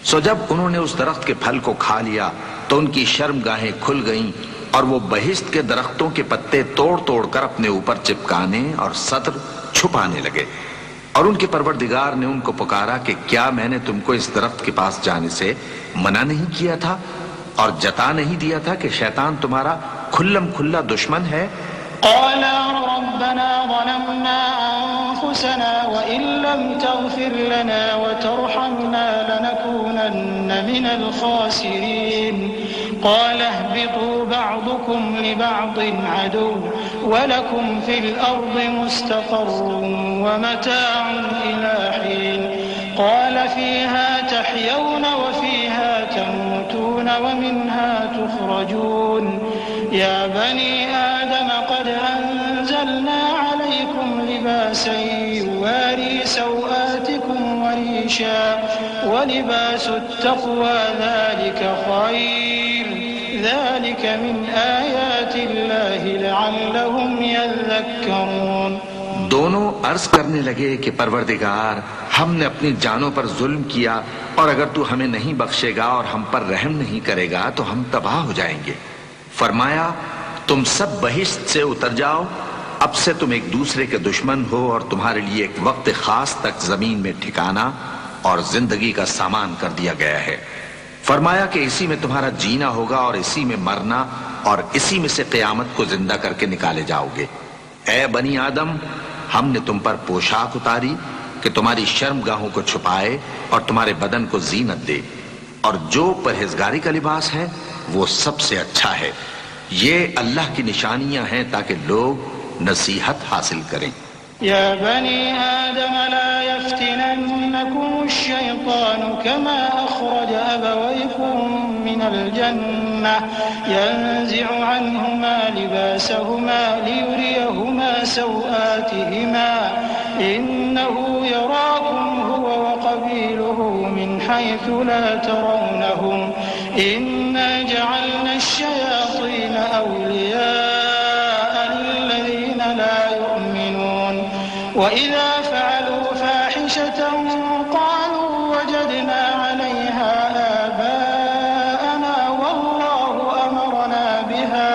سو جب انہوں نے اس درخت کے پھل کو کھا لیا تو ان کی شرمگاہیں کھل گئیں اور وہ بہشت کے درختوں کے پتے توڑ توڑ کر اپنے اوپر چپکانے اور سطر چھپانے لگے. اور ان کے پروردگار نے ان کو پکارا کہ کیا میں نے تم کو اس درخت کے پاس جانے سے منع نہیں کیا تھا اور جتا نہیں دیا تھا کہ شیطان تمہارا کھلم کھلا دشمن ہے؟ قالا ربنا ظلمنا أنفسنا وإن لم تغفر لنا وترحمنا لنكونن من الخاسرين. قال اهبطوا بعضكم لبعض عدو ولكم في الأرض مستقر ومتاع إلى حين. قال فيها تحيون وفيها تموتون ومنها تخرجون. يا بني آدم قد أنزلنا عليكم لباسا يواري سوآتكم وريشا ولباس التقوى ذلك خير ذلك من آيات الله لعلهم يذكرون. دونوں عرض کرنے لگے کہ پروردگار ہم نے اپنی جانوں پر ظلم کیا اور اگر تو ہمیں نہیں بخشے گا اور ہم پر رحم نہیں کرے گا تو ہم تباہ ہو جائیں گے. فرمایا تم سب بہشت سے اتر جاؤ، اب سے تم ایک دوسرے کے دشمن ہو اور تمہارے لیے ایک وقت خاص تک زمین میں ٹھکانا اور زندگی کا سامان کر دیا گیا ہے. فرمایا کہ اسی میں تمہارا جینا ہوگا اور اسی میں مرنا اور اسی میں سے قیامت کو زندہ کر کے نکالے جاؤ گے. اے بنی آدم ہم نے تم پر پوشاک اتاری کہ تمہاری شرمگاہوں کو چھپائے اور تمہارے بدن کو زینت دے، اور جو پرہیزگاری کا لباس ہے وہ سب سے اچھا ہے. یہ اللہ کی نشانیاں ہیں تاکہ لوگ نصیحت حاصل کریں. يا بني آدم لا يفتننكم الشيطان كما أخرج أبويكم من الجنة ينزع عنهما لباسهما ليريهما سوآتهما إنه يراكم هو وقبيله من حيث لا ترونهم إنا جعلنا الشياطين أولياء للذين لا يؤمنون وإذا فعلوا فاحشة قالوا وجدنا عليها آباءنا والله أمرنا بها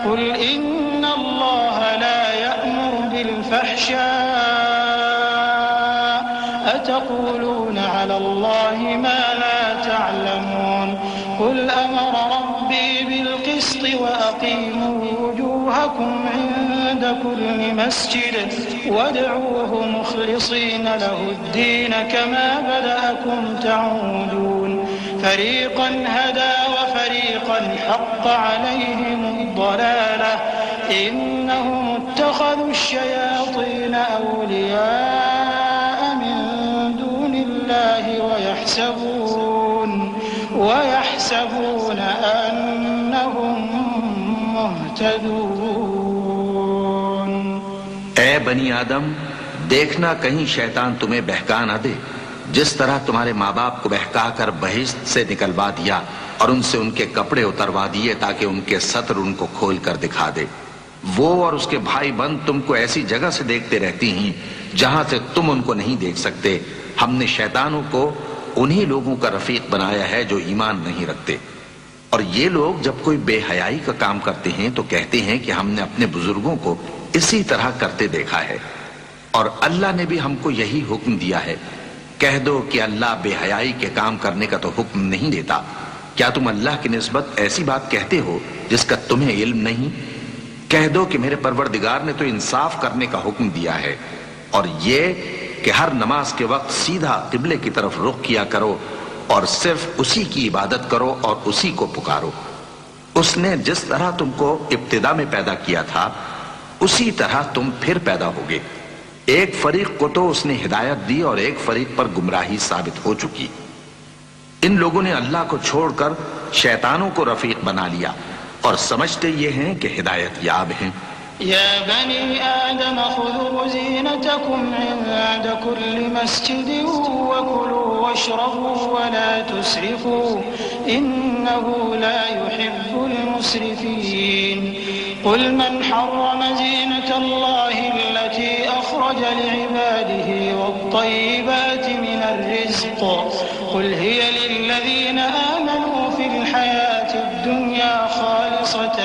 قل إن الله لا يأمر بالفحشاء أتقولون على الله ما لا تعلمون قل أمر ربي بالقسط وأقيموا وجوهكم عند كل مسجد وادعوه مخلصين له الدين كما بدأكم تعودون فريقا هدى وفريقا حق عليهم الضلالة إنهم اتخذوا الشياطين أولياء من دون الله ويحسبون أنهم مهتدون. اے بنی آدم دیکھنا کہیں شیطان تمہیں بہکا نہ دے جس طرح تمہارے ماں باپ کو بہکا کر بہشت سے نکلوا دیا اور ان سے ان کے کپڑے اتروا دیے تاکہ ان کے سطر ان کو کھول کر دکھا دے. وہ اور اس کے بھائی بند تم کو ایسی جگہ سے دیکھتے رہتی ہیں جہاں سے تم ان کو نہیں دیکھ سکتے. ہم نے شیطانوں کو انہی لوگوں کا رفیق بنایا ہے جو ایمان نہیں رکھتے۔ اور یہ لوگ جب کوئی بے حیائی کا کام کرتے ہیں تو کہتے ہیں کہ ہم نے اپنے بزرگوں کو اسی طرح کرتے دیکھا ہے، اور اللہ نے بھی ہم کو یہی حکم دیا ہے۔ کہہ دو کہ اللہ بے حیائی کے کام کرنے کا تو حکم نہیں دیتا۔ کیا تم اللہ کی نسبت ایسی بات کہتے ہو جس کا تمہیں علم نہیں؟ کہہ دو کہ میرے پروردگار نے تو انصاف کرنے کا حکم دیا ہے، اور یہ کہ ہر نماز کے وقت سیدھا قبلے کی طرف رخ کیا کرو اور صرف اسی کی عبادت کرو اور اسی کو پکارو۔ اس نے جس طرح تم کو ابتدا میں پیدا کیا تھا اسی طرح تم پھر پیدا ہوگے۔ ایک فریق کو تو اس نے ہدایت دی اور ایک فریق پر گمراہی ثابت ہو چکی۔ ان لوگوں نے اللہ کو چھوڑ کر شیطانوں کو رفیق بنا لیا اور سمجھتے یہ ہیں کہ ہدایت یاب ہیں۔ يا بني آدم خذوا زينتكم عند كل مسجد وكلوا واشربوا ولا تسرفوا إنه لا يحب المسرفين قل من حرم زينة الله التي أخرج لعباده والطيبات من الرزق قل هي للذين آمنوا في الحياة الدنيا خالصة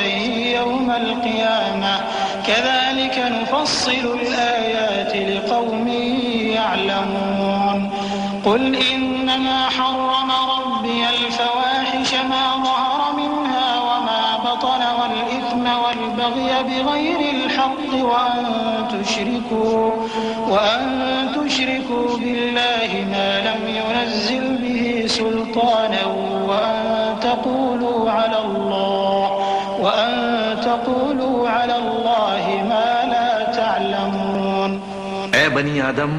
يوم القيامة كذلك نفصل الآيات لقوم يعلمون قل إنما حرم ربي الفواحش ما ظهر منها وما بطن والإثم والبغي بغير الحق وأن تشركوا بالله ما لم ينزل به سلطانا وأن تقولوا على الله ما لا تعلمون۔ اے بنی آدم،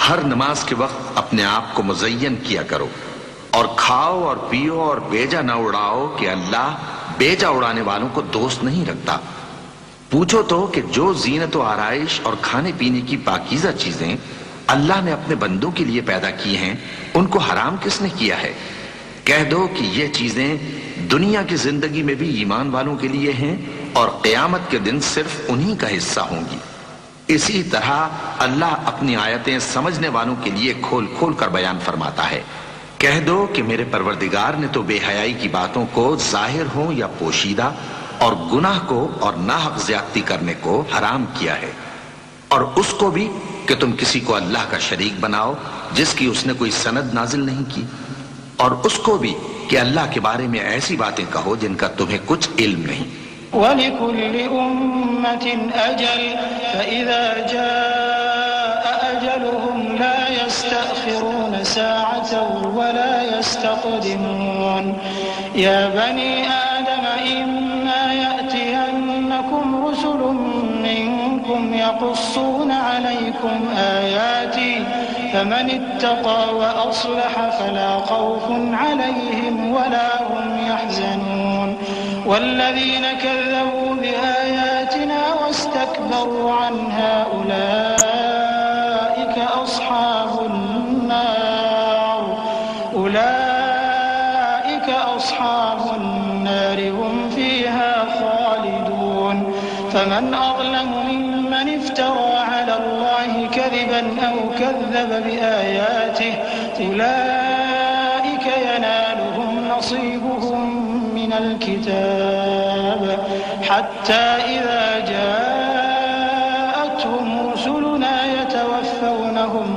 ہر نماز کے وقت اپنے آپ کو مزین کیا کرو اور کھاؤ اور پیو اور بیجا نہ اڑاؤ کہ اللہ بیجا اڑانے والوں کو دوست نہیں رکھتا۔ پوچھو تو کہ جو زینت و آرائش اور کھانے پینے کی پاکیزہ چیزیں اللہ نے اپنے بندوں کے لیے پیدا کی ہیں ان کو حرام کس نے کیا ہے؟ کہہ دو کہ یہ چیزیں دنیا کی زندگی میں بھی ایمان والوں کے لیے ہیں اور قیامت کے دن صرف انہی کا حصہ ہوں گی۔ اسی طرح اللہ اپنی آیتیں سمجھنے والوں کے لیے کھول کھول کر بیان فرماتا ہے۔ کہہ دو کہ میرے پروردگار نے تو بے حیائی کی باتوں کو ظاہر ہوں یا پوشیدہ اور گناہ کو اور ناحق زیادتی کرنے کو حرام کیا ہے، اور اس کو بھی کہ تم کسی کو اللہ کا شریک بناؤ جس کی اس نے کوئی سند نازل نہیں کی، اور اس کو بھی کہ اللہ کے بارے میں ایسی باتیں کہو جن کا تمہیں کچھ علم نہیں۔ وَلِكُلِّ أُمَّةٍ أَجَلٌ فَإِذَا جَاءَ أَجَلُهُمْ لَا يَسْتَأْخِرُونَ سَاعَةً وَلَا يَسْتَقْدِمُونَ يَا بَنِي آدَمَ إِمَّا يَأْتِيَنَّكُمْ رُسُلٌ مِّنكُمْ يَقُصُّونَ عَلَيْكُمْ آيَاتِي فَمَنِ اتَّقَىٰ وَأَصْلَحَ فَلَا خَوْفٌ عَلَيْهِمْ وَلَا هُمْ يَحْزَنُونَ والذين كذبوا بآياتنا واستكبروا عنها أولئك أصحاب النار هم فيها خالدون فمن أظلم ممن افترى على الله كذبا أو كذب بآياته أولئك ينالهم نصيبهم من الكتاب حتى إذا جاءتهم رسلنا يتوفونهم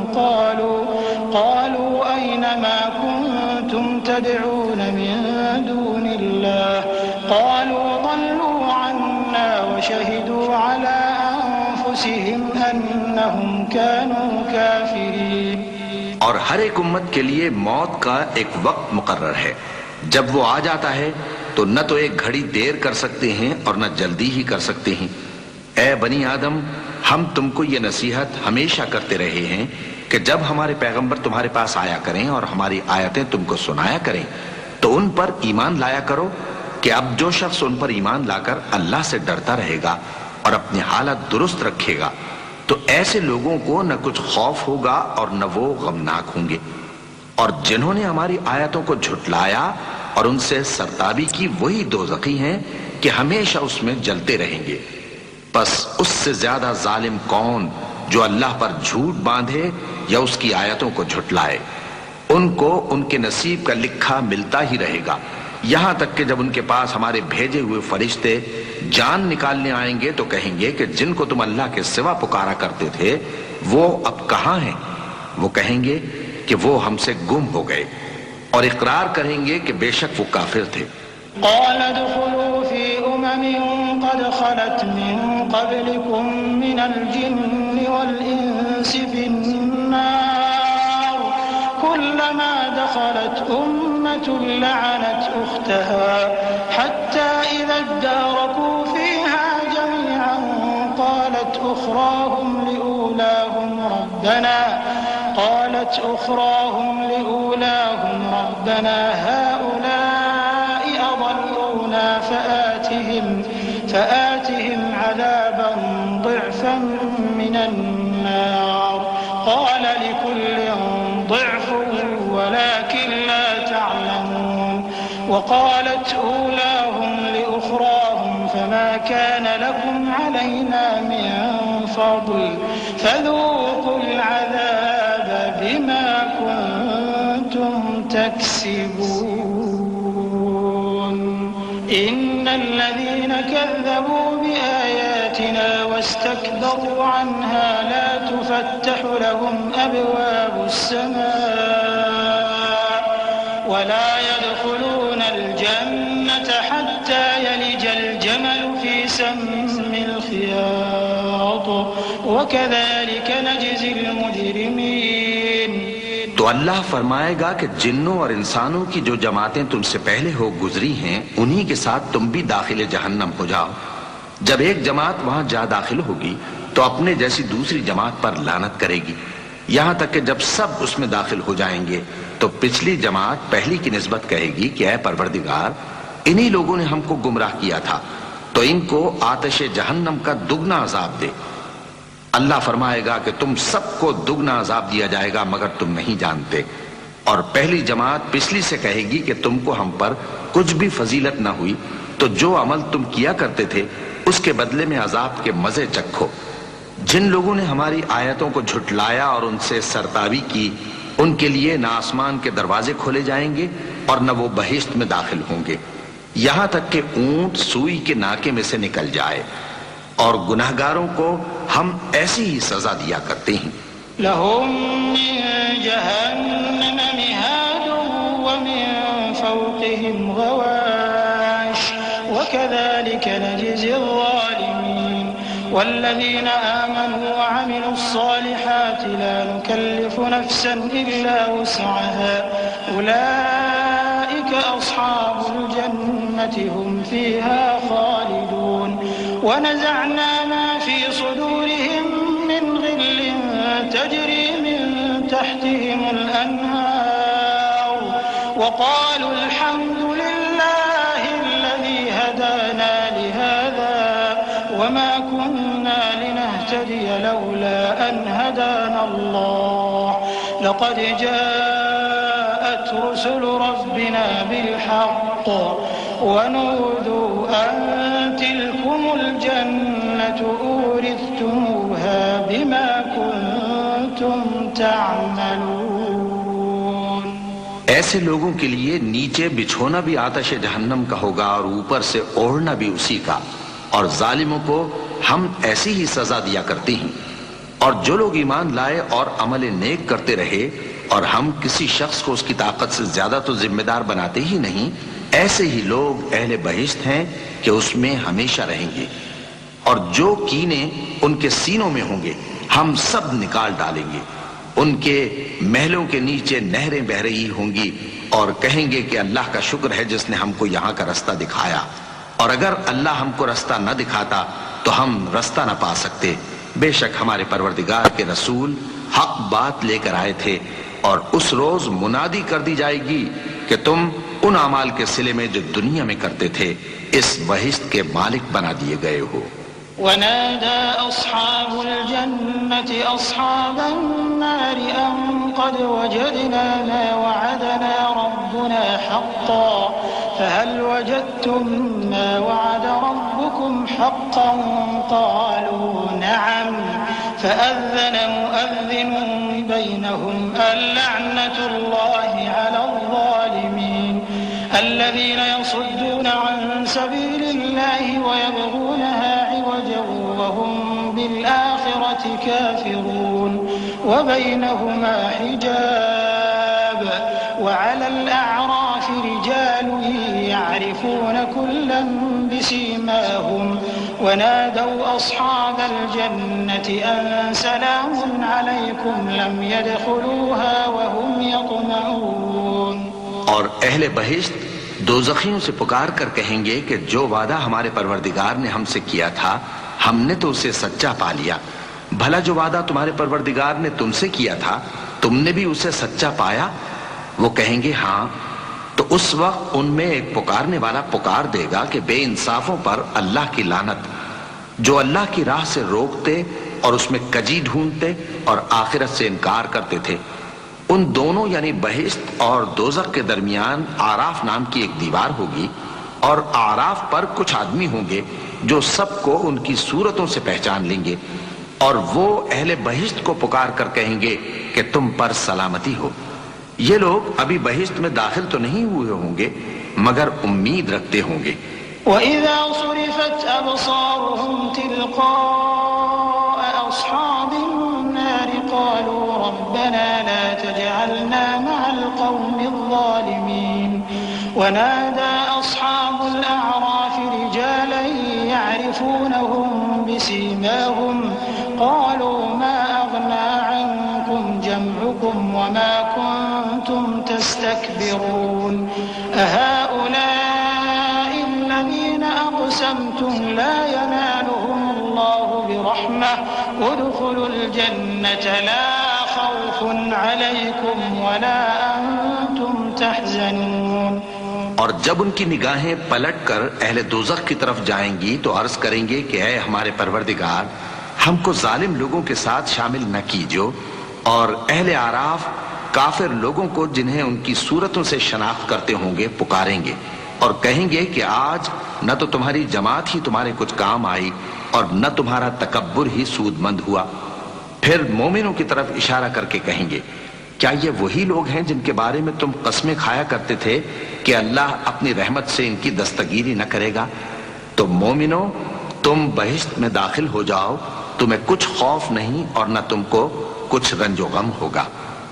قالوا أين ما كنتم تدعون من دون الله قالوا ضلوا عنا وشهدوا على أنفسهم أنهم كانوا كافرين۔ اور ہر ایک امت کے لیے موت کا ایک وقت مقرر ہے، جب وہ آ جاتا ہے تو نہ تو ایک گھڑی دیر کر سکتے ہیں اور نہ جلدی ہی کر سکتے ہیں۔ اے بنی آدم، ہم تم کو یہ نصیحت ہمیشہ کرتے رہے ہیں کہ جب ہمارے پیغمبر تمہارے پاس آیا کریں اور ہماری آیتیں تم کو سنایا کریں تو ان پر ایمان لایا کرو کہ اب جو شخص ان پر ایمان لا کر اللہ سے ڈرتا رہے گا اور اپنی حالت درست رکھے گا تو ایسے لوگوں کو نہ کچھ خوف ہوگا اور نہ وہ غمناک ہوں گے، اور جنہوں نے ہماری آیتوں کو جھٹلایا اور ان سے سرتابی کی وہی دوزخی ہیں کہ ہمیشہ اس میں جلتے رہیں گے۔ پس اس سے زیادہ ظالم کون جو اللہ پر جھوٹ باندھے یا اس کی آیتوں کو جھٹلائے؟ ان کو ان کے نصیب کا لکھا ملتا ہی رہے گا، یہاں تک کہ جب ان کے پاس ہمارے بھیجے ہوئے فرشتے جان نکالنے آئیں گے تو کہیں گے کہ جن کو تم اللہ کے سوا پکارا کرتے تھے وہ اب کہاں ہیں؟ وہ کہیں گے کہ وہ ہم سے گم ہو گئے، اور اقرار کریں گے کہ بے شک وہ کافر تھے۔ قال ادخلوا في قد خلت من قبلكم من الجن والإنس في النار كلما دخلت أمة لعنت أختها حتى إذا اداركوا فيها جميعا قالت أخراهم لأولاهم ربنا هؤلاء أضلونا فآتهم عذابا ضعفا من النار قال لكل ضعف ولكن لا تعلمون وقالت أولاهم لأخراهم فما كان لكم علينا من فضل فذوقوا العذاب بما كنتم تكسبون إن الذين كذبوا بآياتنا واستكبروا عنها لا تفتح لهم أبواب السماء ولا يدخلون الجنة حتى يلج الجمل في سم الخياط وكذلك نجزي المجرمين۔ تو اللہ فرمائے گا کہ جنوں اور انسانوں کی جو جماعتیں تم سے پہلے ہو گزری ہیں انہی کے ساتھ تم بھی داخل جہنم ہو جاؤ۔ جب ایک جماعت وہاں جا داخل ہوگی تو اپنے جیسی دوسری جماعت پر لعنت کرے گی، یہاں تک کہ جب سب اس میں داخل ہو جائیں گے تو پچھلی جماعت پہلی کی نسبت کہے گی کہ اے پروردگار، انہی لوگوں نے ہم کو گمراہ کیا تھا، تو ان کو آتش جہنم کا دگنا عذاب دے۔ اللہ فرمائے گا کہ تم سب کو دگنا عذاب دیا جائے گا مگر تم نہیں جانتے، اور پہلی جماعت پچھلی سے کہے گی کہ تم کو ہم پر کچھ بھی فضیلت نہ ہوئی، تو جو عمل تم کیا کرتے تھے اس کے بدلے میں عذاب کے مزے چکھو۔ جن لوگوں نے ہماری آیتوں کو جھٹلایا اور ان سے سرتابی کی، ان کے لیے نہ آسمان کے دروازے کھولے جائیں گے اور نہ وہ بہشت میں داخل ہوں گے، یہاں تک کہ اونٹ سوئی کے ناکے میں سے نکل جائے، اور گناہگاروں کو ہم ایسی ہی سزا دیا کرتے ہیں۔ لهم من جهنم مهاد ومن فوقهم غواش وكذلك نجزي الظالمين والذين آمنوا وعملوا الصالحات لا نكلف نفسا إلا وسعها أولئك أصحاب الجنة هم فيها خالدون ونزعنا ما في صدورهم من غل تجري من تحتهم الأنهار وقالوا الحمد لله الذي هدانا لهذا وما كنا لنهتدي لولا أن هدانا الله لقد جاءت رسل ربنا بالحق ونودوا أن تلكم الجنة أورثتموها بما كنتم تعملون۔ ایسے لوگوں کے لیے نیچے بچھونا بھی آتش جہنم کا ہوگا اور اوپر سے اوڑھنا بھی اسی کا، اور ظالموں کو ہم ایسی ہی سزا دیا کرتے ہیں۔ اور جو لوگ ایمان لائے اور عمل نیک کرتے رہے اور ہم کسی شخص کو اس کی طاقت سے زیادہ تو ذمہ دار بناتے ہی نہیں، ایسے ہی لوگ اہل بہشت ہیں کہ اس میں ہمیشہ رہیں گے، اور جو کینے ان کے سینوں میں ہوں گے ہم سب نکال ڈالیں گے۔ ان کے محلوں کے نیچے نہریں بہہ رہی ہوں گی اور کہیں گے کہ اللہ کا شکر ہے جس نے ہم کو یہاں کا رستہ دکھایا، اور اگر اللہ ہم کو رستہ نہ دکھاتا تو ہم رستہ نہ پا سکتے۔ بے شک ہمارے پروردگار کے رسول حق بات لے کر آئے تھے، اور اس روز منادی کر دی جائے گی کہ تم ان اعمال کے صلے میں جو دنیا میں کرتے تھے اس بہشت کے مالک بنا دیے گئے ہو۔ ونادى أصحاب الجنة أصحاب النار أن قد وجدنا ما وعدنا ربنا حقا فهل وجدتم ما وعد ربكم حقا قالوا نعم فأذن مؤذن بينهم اللعنة الله على الظالمين الذين يصدون عن سبيل الله ويبغونها عوجا وهم بالآخرة كافرون وبينهما حجاب وعلى الأعراف رجال يعرفون كلا بسيماهم ونادوا أصحاب الجنة أن سلام عليكم لم يدخلوها وهم يطمعون. اور اہل بہشت دوزخیوں سے پکار کر کہیں گے کہ جو وعدہ ہمارے پروردگار نے ہم سے کیا تھا ہم نے تو اسے سچا پا لیا. بھلا جو وعدہ تمہارے پروردگار نے تم سے کیا تھا تم نے بھی اسے سچا پایا؟ وہ کہیں گے ہاں. تو اس وقت ان میں ایک پکارنے والا پکار دے گا کہ بے انصافوں پر اللہ کی لعنت، جو اللہ کی راہ سے روکتے اور اس میں کجی ڈھونڈتے اور آخرت سے انکار کرتے تھے. ان دونوں یعنی بہشت اور دوزخ کے درمیان آراف نام کی ایک دیوار ہوگی، اور آراف پر کچھ آدمی ہوں گے جو سب کو ان کی صورتوں سے پہچان لیں گے، اور وہ اہل بہشت کو پکار کر کہیں گے کہ تم پر سلامتی ہو. یہ لوگ ابھی بہشت میں داخل تو نہیں ہوئے ہوں گے مگر امید رکھتے ہوں گے. وَإِذَا صُرِفَتْ أَبْصَارُهُمْ تِلْقَاءَ أَصْحَابِ النَّارِ قَالُوا رَبَّنَا لَا تَجْعَلْنَا مَعَ الْقَوْمِ الظَّالِمِينَ. وَنَادَى أَصْحَابُ الْأَعْرَافِ رِجَالًا يَعْرِفُونَهُم بِسِيمَاهُمْ قَالُوا مَا أَغْنَى عَنكُمْ جَمْعُكُمْ وَمَا كُنتُمْ تَسْتَكْبِرُونَ أَهَؤُلَاءِ الَّذِينَ أَقْسَمْتُمْ لَا يَنَالُهُمُ اللَّهُ بِرَحْمَةٍ ادْخُلُوا الْجَنَّةَ لَا خَوْفٌ عَلَيْكُمْ وَلَا أَنْتُمْ تَحْزَنُونَ. اور جب ان کی نگاہیں پلٹ کر اہل دوزخ کی طرف جائیں گی تو عرض کریں گے کہ اے ہمارے پروردگار، ہم کو ظالم لوگوں کے ساتھ شامل نہ کیجو. اور اہل آراف کافر لوگوں کو جنہیں ان کی صورتوں سے شناخت کرتے ہوں گے پکاریں گے اور کہیں گے کہ آج نہ تو تمہاری جماعت ہی تمہارے کچھ کام آئی اور نہ تمہارا تکبر ہی سود مند ہوا. پھر مومنوں کی طرف اشارہ کر کے کہیں گے کیا یہ وہی لوگ ہیں جن کے بارے میں تم قسمیں کھایا کرتے تھے کہ اللہ اپنی رحمت سے ان کی دستگیری نہ کرے گا؟ تو مومنوں، تم بہشت میں داخل ہو جاؤ، تمہیں کچھ خوف نہیں اور نہ تم کو کچھ رنج و غم ہوگا.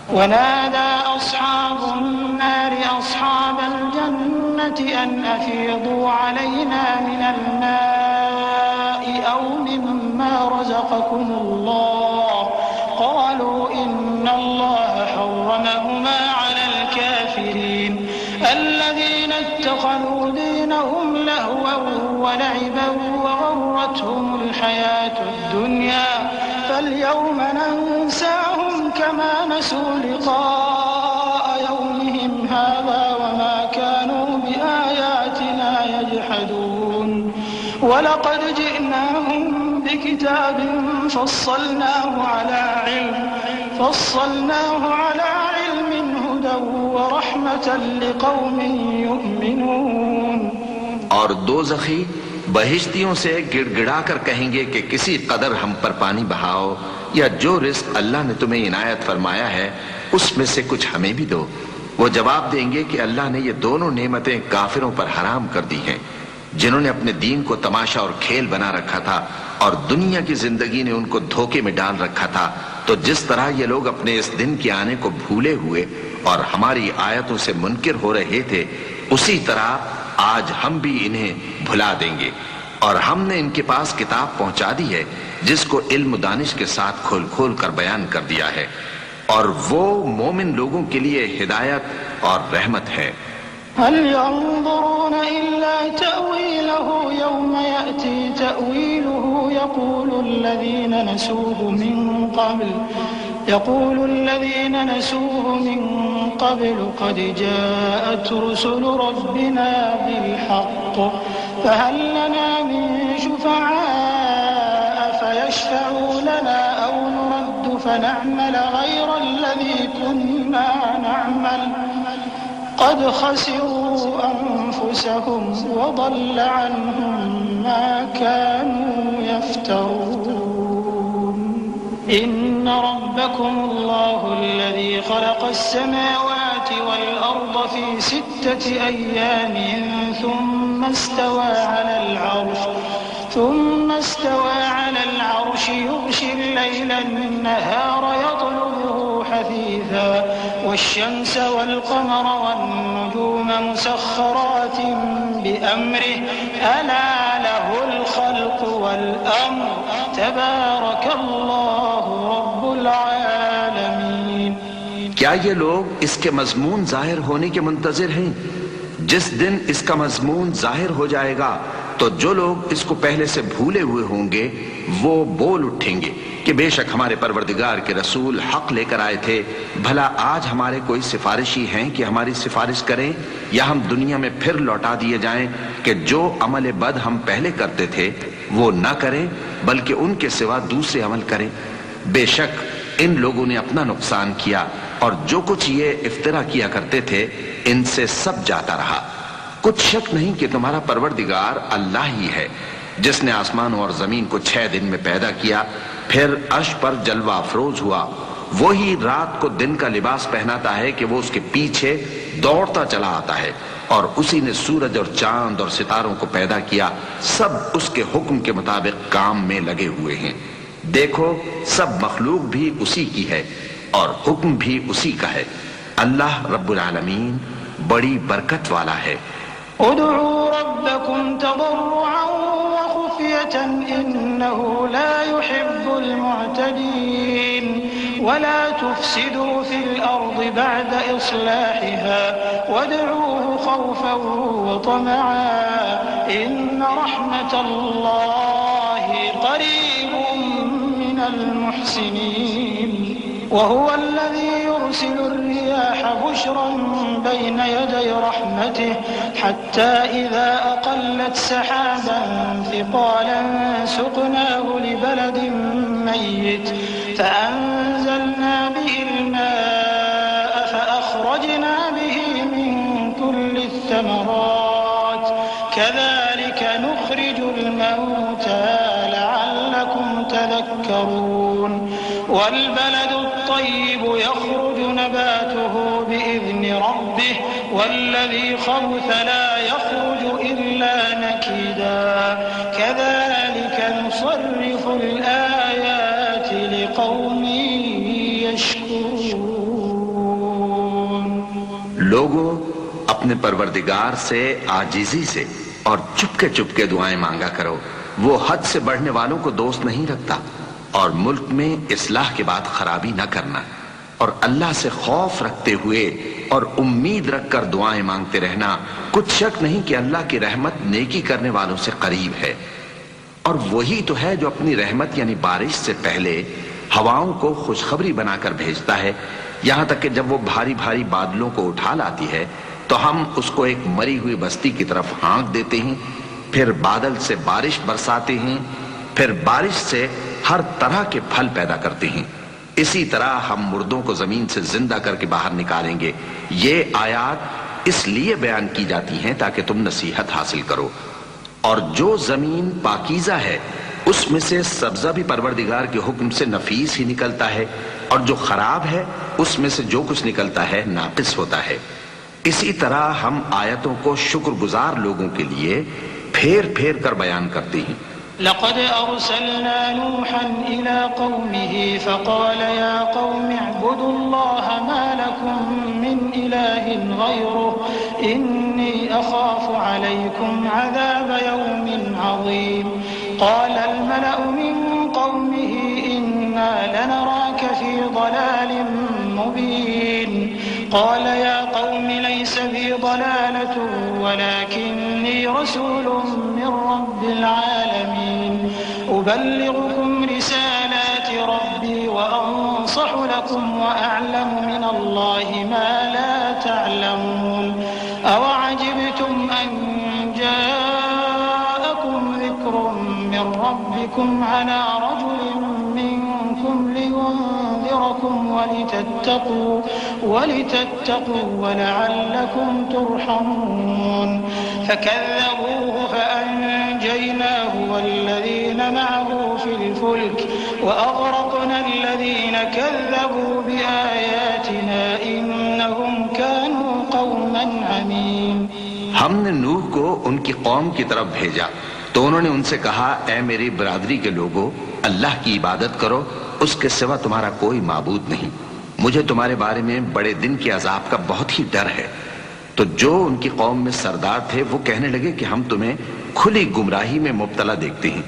ونادى أصحاب النار أصحاب الجنة أن أفيضوا علينا من الماء أو مما رزقكم الله قالوا إن الله حرمهما على الكافرين الذين اتخذوا دينهم لهوا ولعبا وغرتهم الحياة الدنيا فاليوم ننساهم كما نسوا لقاء يومهم هذا وما كانوا بآياتنا يجحدون ولقد جئناهم بكتاب فصلناه على علم هدى ورحمة لقوم يؤمنون. اور دوزخی بہشتیوں سے گڑ گڑا کر کہیں گے کہ کسی قدر ہم پر پانی بہاؤ یا جو رزق اللہ نے تمہیں عنایت فرمایا ہے اس میں سے کچھ ہمیں بھی دو. وہ جواب دیں گے کہ اللہ نے یہ دونوں نعمتیں کافروں پر حرام کر دی ہیں جنہوں نے اپنے دین کو تماشا اور کھیل بنا رکھا تھا اور دنیا کی زندگی نے ان کو دھوکے میں ڈال رکھا تھا. تو جس طرح یہ لوگ اپنے اس دن کے آنے کو بھولے ہوئے اور ہماری آیتوں سے منکر ہو رہے تھے اسی طرح آج ہم بھی انہیں بھلا دیں گے. اور ہم نے ان کے پاس کتاب پہنچا دی ہے جس کو علم و دانش کے ساتھ کھول کھول کر بیان کر دیا ہے اور وہ مومن لوگوں کے لیے ہدایت اور رحمت ہے. هل ينظرون إلا تأويله يوم يأتي تأويله يقول الذين نسوه من قبل قد جاءت رسل ربنا بالحق فهل لنا من شفعاء فيشفعوا لنا أو نرد فنعمل غير الذي كنا نعمل قد خسروا أنفسهم وضل عنهم ما كانوا يفترون. ربكم الله الذي خلق السماوات والأرض في 6 أيام ثم استوى على العرش يغشي الليل النهار يطلبه حثيثا والشمس والقمر والنجوم مسخرات بأمره ألا له الخلق والأمر تبارك الله رب العالمين. کیا یہ لوگ اس کے مضمون ظاہر ہونے کے منتظر ہیں؟ جس دن اس کا مضمون ظاہر ہو جائے گا تو جو لوگ اس کو پہلے سے بھولے ہوئے ہوں گے وہ بول اٹھیں گے کہ بے شک ہمارے پروردگار کے رسول حق لے کر آئے تھے. بھلا آج ہمارے کوئی سفارشی ہیں کہ ہماری سفارش کریں یا ہم دنیا میں پھر لوٹا دیے جائیں کہ جو عمل بد ہم پہلے کرتے تھے وہ نہ کریں بلکہ ان کے سوا دوسرے عمل کریں. بے شک ان لوگوں نے اپنا نقصان کیا اور جو کچھ یہ افترا کیا کرتے تھے ان سے سب جاتا رہا. کچھ شک نہیں کہ تمہارا پروردگار اللہ ہی ہے جس نے آسمانوں اور زمین کو 6 دن میں پیدا کیا پھر عرش پر جلوہ افروز ہوا. وہی رات کو دن کا لباس پہناتا ہے کہ وہ اس کے پیچھے دوڑتا چلا آتا ہے اور اسی نے سورج اور چاند اور ستاروں کو پیدا کیا. سب اس کے حکم کے مطابق کام میں لگے ہوئے ہیں. دیکھو سب مخلوق بھی اسی کی ہے اور حکم بھی اسی کا ہے. اللہ رب العالمین بڑی برکت والا ہے. ادعوا ربكم تضرعا وخفية إنه لا يحب المعتدين ولا تفسدوا في الأرض بعد إصلاحها وادعوه خوفا وطمعا إن رحمة الله قريب من المحسنين. وهو الذي يرسل الرياح بشرا بين يدي رحمته حتى إذا أقلت سحابا ثقالا سقناه لبلد ميت فأنزلنا به الماء فأخرجنا به من كل الثمرات كذلك نخرج الموتى لعلكم تذكرون. والبلد الطيب يخرج نباته بإذن ربه والذي خبث لا يخرج إلا نكدا كذلك نصرف الآيات لقوم يشكرون. لوگوں اپنے پروردگار سے عاجزی سے اور چپکے دعائیں مانگا کرو. وہ حد سے بڑھنے والوں کو دوست نہیں رکھتا اور ملک میں اصلاح کے بعد خرابی نہ کرنا اور اللہ سے خوف رکھتے ہوئے اور امید رکھ کر دعائیں مانگتے رہنا. کچھ شک نہیں کہ اللہ کی رحمت نیکی کرنے والوں سے قریب ہے. اور وہی تو ہے جو اپنی رحمت یعنی بارش سے پہلے ہواؤں کو خوشخبری بنا کر بھیجتا ہے یہاں تک کہ جب وہ بھاری بھاری بادلوں کو اٹھا لاتی ہے تو ہم اس کو ایک مری ہوئی بستی کی طرف ہانک دیتے ہیں. پھر بادل سے بارش برساتے ہیں. پھر بارش سے ہر طرح کے پھل پیدا کرتے ہیں. اسی طرح ہم مردوں کو زمین سے زندہ کر کے باہر نکالیں گے. یہ آیات اس لیے بیان کی جاتی ہیں تاکہ تم نصیحت حاصل کرو. اور جو زمین پاکیزہ ہے اس میں سے سبزہ بھی پروردگار کے حکم سے نفیس ہی نکلتا ہے اور جو خراب ہے اس میں سے جو کچھ نکلتا ہے ناقص ہوتا ہے. اسی طرح ہم آیتوں کو شکر گزار لوگوں کے لیے پھیر پھیر کر بیان کرتے ہیں. لقد أرسلنا نوحا إلى قومه فقال يا قوم اعبدوا الله ما لكم من إله غيره إني أخاف عليكم عذاب يوم عظيم. قال الملأ من قومه إنا لنراك في ضلال مبين. قال يا قوم ليس بي ضلالة ولكني رسول من رب العالمين أبلغكم رسالات ربي وأنصح لكم وأعلم من الله ما لا تعلمون. أوعجبتم أن جاءكم ذكر من ربكم على رجل منكم لينذركم ولتتقوا ولعلكم ترحمون. فكذبوه فأنجيناه والذين معه في الفلك وأغرقنا الذين الذين كذبوا بآياتنا إنهم كانوا قوما عمين. ہم نے نوح کو ان کی قوم کی طرف بھیجا تو انہوں نے ان سے کہا اے میری برادری کے لوگو اللہ کی عبادت کرو اس کے سوا تمہارا کوئی معبود نہیں مجھے تمہارے بارے میں بڑے دن کے عذاب کا بہت ہی ڈر ہے. تو جو ان کی قوم میں سردار تھے وہ کہنے لگے کہ ہم تمہیں کھلی گمراہی میں مبتلا دیکھتے ہیں.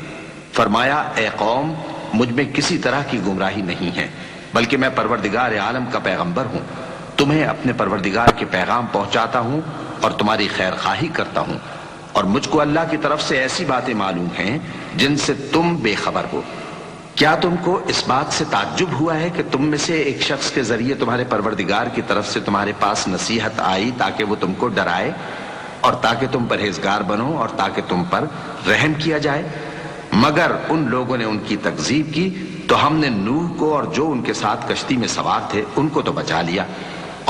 فرمایا اے قوم مجھ میں کسی طرح کی گمراہی نہیں ہے بلکہ میں پروردگار عالم کا پیغمبر ہوں تمہیں اپنے پروردگار کے پیغام پہنچاتا ہوں اور تمہاری خیر خواہی کرتا ہوں اور مجھ کو اللہ کی طرف سے ایسی باتیں معلوم ہیں جن سے تم بے خبر ہو. کیا تم کو اس بات سے تعجب ہوا ہے کہ تم میں سے ایک شخص کے ذریعے تمہارے پروردگار کی طرف سے تمہارے پاس نصیحت آئی تاکہ وہ تم کو ڈرائے اور تاکہ تم پرہیزگار بنو اور تاکہ تم پر رحم کیا جائے؟ مگر ان لوگوں نے ان کی تکذیب کی تو ہم نے نوح کو اور جو ان کے ساتھ کشتی میں سوار تھے ان کو تو بچا لیا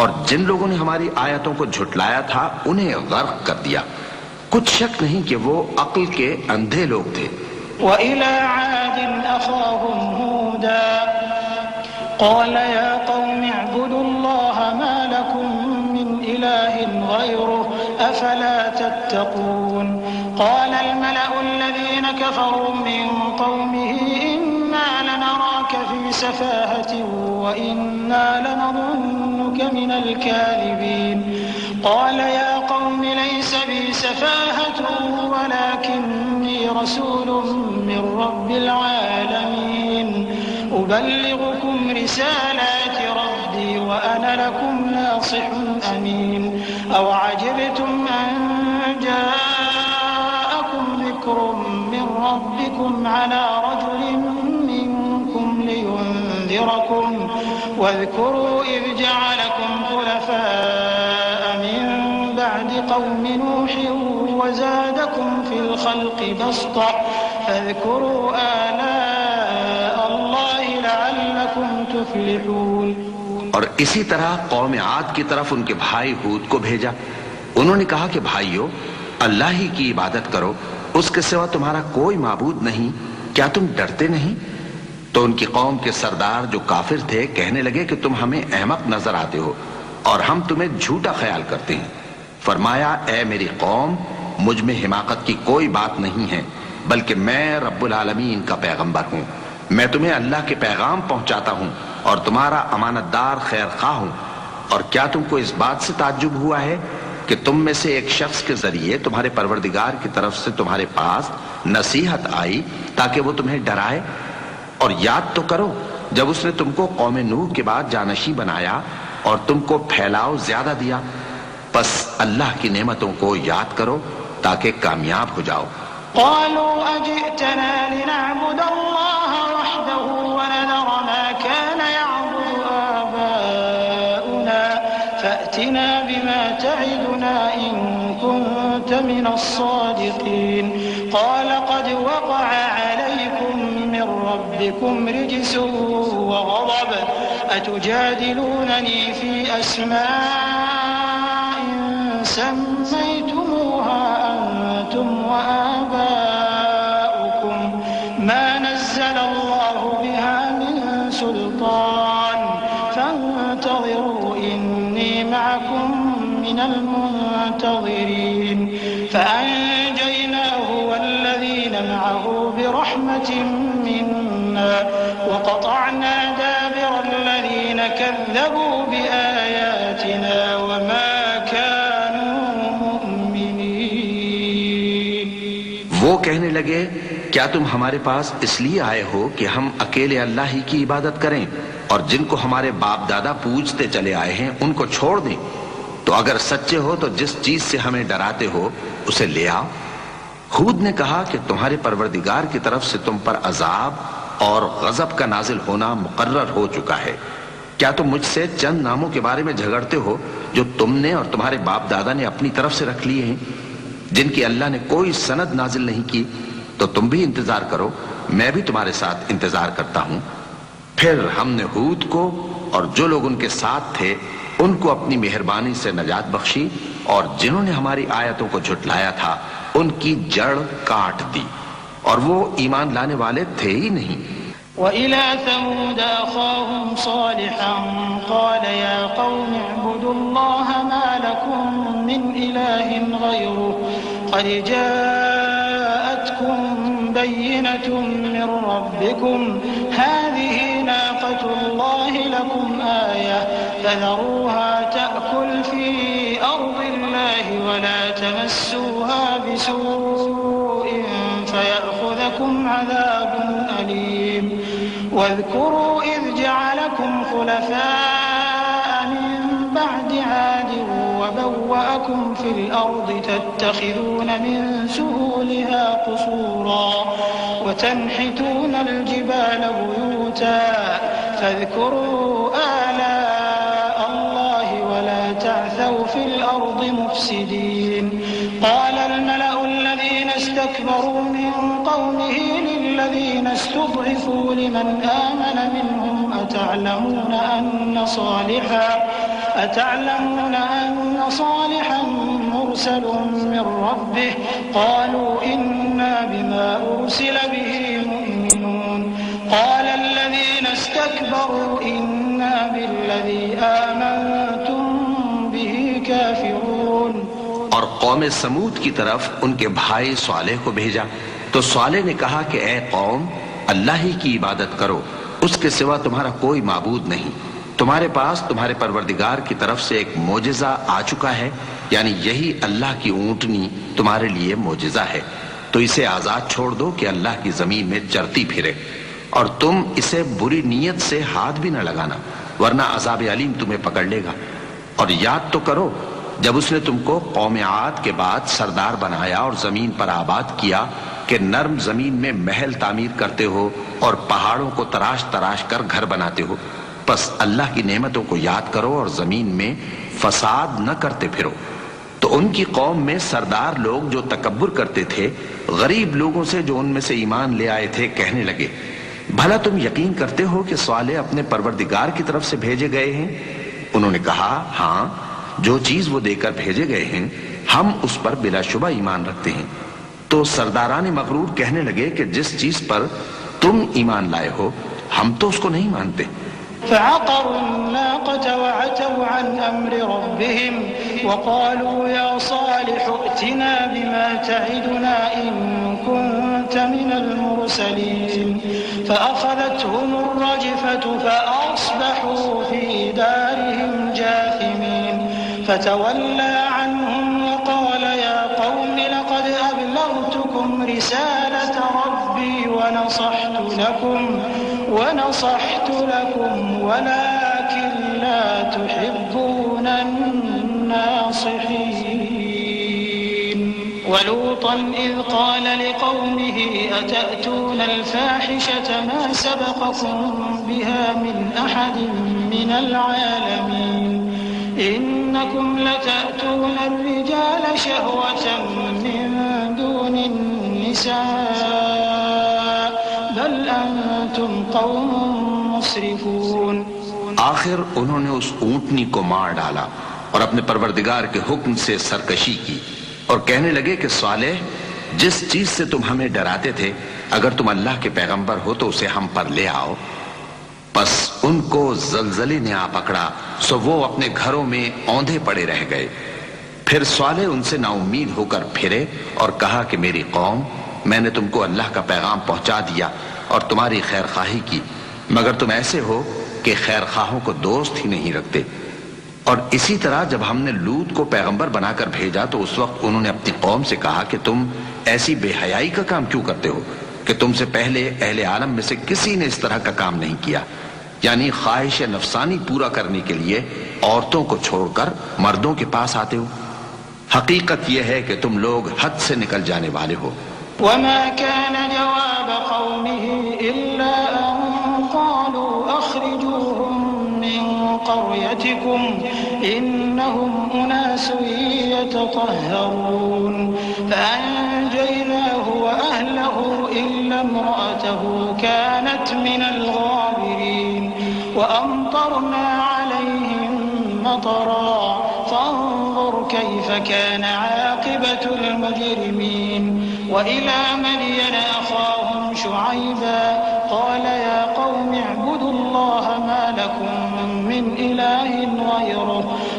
اور جن لوگوں نے ہماری آیتوں کو جھٹلایا تھا انہیں غرق کر دیا. کچھ شک نہیں کہ وہ عقل کے اندھے لوگ تھے. وَإِلَىٰ عَادٍ أَخَاهُمْ هُودًا قَالَ يَا قَوْمِ اعْبُدُوا اللَّهَ مَا لَكُم مِّنْ إِلَٰهٍ غَيْرُهُ أَفَلَا تَتَّقُونَ. قَالَ الْمَلَأُ الَّذِينَ كَفَرُوا مِن قَوْمِهِ إِنَّا لَنَرَاكَ فِي سَفَاهَةٍ وَإِنَّا لَنَظُنُّكَ مِنَ الْكَاذِبِينَ. قال يا قوم ليس بي سفاهة ولكني رسول من رب العالمين أبلغكم رسالات ربي وأنا لكم ناصح أمين. أو عجبتم أن جاءكم ذكر من ربكم على رجل منكم لينذركم واذكروا إذ جعلكم خلفاء من بعد قوم نوح وزادكم في الخلق بسطة فاذكروا آلاء الله لعلكم تفلحون. اور اسی طرح قوم عاد کی طرف ان کے بھائی ہود کو بھیجا. انہوں نے کہا کہ بھائیو اللہ ہی کی عبادت کرو اس کے سوا تمہارا کوئی معبود نہیں کیا تم ڈرتے نہیں؟ تو ان کی قوم کے سردار جو کافر تھے کہنے لگے کہ تم ہمیں احمق نظر آتے ہو اور ہم تمہیں جھوٹا خیال کرتے ہیں. فرمایا اے میری قوم مجھ میں حماقت کی کوئی بات نہیں ہے بلکہ میں رب العالمین کا پیغمبر ہوں. میں تمہیں اللہ کے پیغام پہنچاتا ہوں اور تمہارا امانت دار خیر خواہ ہوں. اور کیا تم کو اس بات سے تعجب ہوا ہے کہ تم میں سے ایک شخص کے ذریعے تمہارے پروردگار کی طرف سے تمہارے پاس نصیحت آئی تاکہ وہ تمہیں ڈرائے؟ اور یاد تو کرو جب اس نے تم کو قوم نوح کے بعد جانشین بنایا اور تم کو پھیلاؤ زیادہ دیا. پس اللہ کی نعمتوں کو یاد کرو تاکہ کامیاب ہو جاؤ. قالوا أجئتنا لنعبد الله وحده ونذر ما كان يعبد آباؤنا فأتنا بما تعدنا إن كنت من الصادقين. قال قد وقع عليكم من ربكم رجس وغضب أتجادلونني في أسماء سميتموها أنتم وآباؤكم ما نزل الله بها من سلطان فانتظروا إني معكم من المنتظرين. فأنجيناه والذين معه برحمة منا وقطعنا دابر الذين كذبوا بآياتنا وما وہ کہنے لگے کیا تم ہمارے پاس اس لیے آئے ہو کہ ہم اکیلے اللہ ہی کی عبادت کریں اور جن کو ہمارے باپ دادا پوجتے چلے آئے ہیں ان کو چھوڑ دیں؟ تو اگر سچے ہو تو جس چیز سے ہمیں ڈراتے ہو اسے لے آؤ. ہود نے کہا کہ تمہارے پروردگار کی طرف سے تم پر عذاب اور غضب کا نازل ہونا مقرر ہو چکا ہے. کیا تم مجھ سے چند ناموں کے بارے میں جھگڑتے ہو جو تم نے اور تمہارے باپ دادا نے اپنی طرف سے رکھ لیے ہیں جن کی اللہ نے کوئی سند نازل نہیں کی؟ تو تم بھی انتظار کرو میں بھی تمہارے ساتھ انتظار کرتا ہوں. پھر ہم نے ہود کو اور جو لوگ ان کے ساتھ تھے ان کو اپنی مہربانی سے نجات بخشی اور جنہوں نے ہماری آیتوں کو جھٹلایا تھا ان کی جڑ کاٹ دی اور وہ ایمان لانے والے تھے ہی نہیں. وإلى ثمود أخاهم صالحا قال يا قوم اعبدوا الله ما لكم من إله غيره قد جاءتكم بينة من ربكم هذه ناقة الله لكم آية فذروها تأكل في أرض الله ولا تمسوها بسوء فيأخذكم عذاب أليم واذكروا إذ جعلكم خلفاء من بعد عاد وبوأكم في الأرض تتخذون من سهولها قصورا وتنحتون الجبال بيوتا فاذكروا آلاء الله ولا تعثوا في الأرض مفسدين قال الملأ الذين استكبروا من قومه للذين استضعفوا لمن آمن منهم أتعلمون أن صالحا مرسل من ربه قالوا إنا بما أرسل به مؤمنون قال الذين استكبروا إنا بالذي آمنتم به كافرون. اور قوم سمود کی طرف ان کے بھائی صالح کو بھیجا تو صالح نے کہا کہ اے قوم اللہ ہی کی عبادت کرو، اس کے سوا تمہارا کوئی معبود نہیں. تمہارے پاس تمہارے پروردگار کی طرف سے ایک معجزہ آ چکا ہے، یعنی یہی اللہ کی اونٹنی تمہارے لیے معجزہ ہے، تو اسے آزاد چھوڑ دو کہ اللہ کی زمین میں چرتی پھرے، اور تم اسے بری نیت سے ہاتھ بھی نہ لگانا ورنہ عذاب علیم تمہیں پکڑ لے گا. اور یاد تو کرو جب اس نے تم کو قوم عاد کے بعد سردار بنایا اور زمین پر آباد کیا کہ نرم زمین میں محل تعمیر کرتے ہو اور پہاڑوں کو تراش تراش کر گھر بناتے ہو. بس اللہ کی نعمتوں کو یاد کرو اور زمین میں فساد نہ کرتے پھرو. تو ان کی قوم میں سردار لوگ جو تکبر کرتے تھے غریب لوگوں سے جو ان میں سے ایمان لے آئے تھے کہنے لگے بھلا تم یقین کرتے ہو کہ صالح اپنے پروردگار کی طرف سے بھیجے گئے ہیں؟ انہوں نے کہا ہاں، جو چیز وہ دے کر بھیجے گئے ہیں ہم اس پر بلا شبہ ایمان رکھتے ہیں. تو سرداران مغرور کہنے لگے کہ جس چیز پر تم ایمان لائے ہو ہم تو اس کو نہیں مانتے. فعقروا الناقة وعتوا عن أمر ربهم وقالوا يا صالح ائتنا بما تعدنا إن كنت من المرسلين فأخذتهم الرجفة فأصبحوا في دارهم جاثمين فتولى عنهم وقال يا قوم لقد أبلغتكم رسالة ربي ونصحت لكم ولكن لا تحبون الناصحين. ولوطا إذ قال لقومه أتأتون الفاحشة ما سبقكم بها من أحد من العالمين إنكم لتأتون الرجال شهوة من دون النساء بل أنتم قوم مسرفون. آخر انہوں نے اس اونٹنی کو مار ڈالا اور اپنے پروردگار کے حکم سے سرکشی کی اور کہنے لگے کہ صالح جس چیز سے تم ہمیں ڈراتے تھے اگر تم اللہ کے پیغمبر ہو تو اسے ہم پر لے آؤ. پس ان کو زلزلے نے آ پکڑا سو وہ اپنے گھروں میں اوندھے پڑے رہ گئے. پھر صالح ان سے نا امید ہو کر پھرے اور کہا کہ میری قوم میں نے تم کو اللہ کا پیغام پہنچا دیا اور تمہاری خیر خواہی کی، مگر تم ایسے ہو کہ خیر خواہوں کو دوست ہی نہیں رکھتے. اور اسی طرح جب ہم نے لوط کو پیغمبر بنا کر بھیجا تو اس وقت انہوں نے اپنی قوم سے کہا کہ تم ایسی بے حیائی کا کام کیوں کرتے ہو کہ تم سے پہلے اہل عالم میں سے کسی نے اس طرح کا کام نہیں کیا، یعنی خواہش نفسانی پورا کرنے کے لیے عورتوں کو چھوڑ کر مردوں کے پاس آتے ہو. حقیقت یہ ہے کہ تم لوگ حد سے نکل جانے والے ہو. وما كان جواب قومه إلا أن قالوا أخرجوهم من قريتكم إنهم أناس يتطهرون فأنجيناه وأهله إلا امرأته كانت من الغابرين وأمطرنا عليهم مطرا فانظر كيف كان عاقبة المجرمين. وإلى مدين أخاهم شعيبا قال يا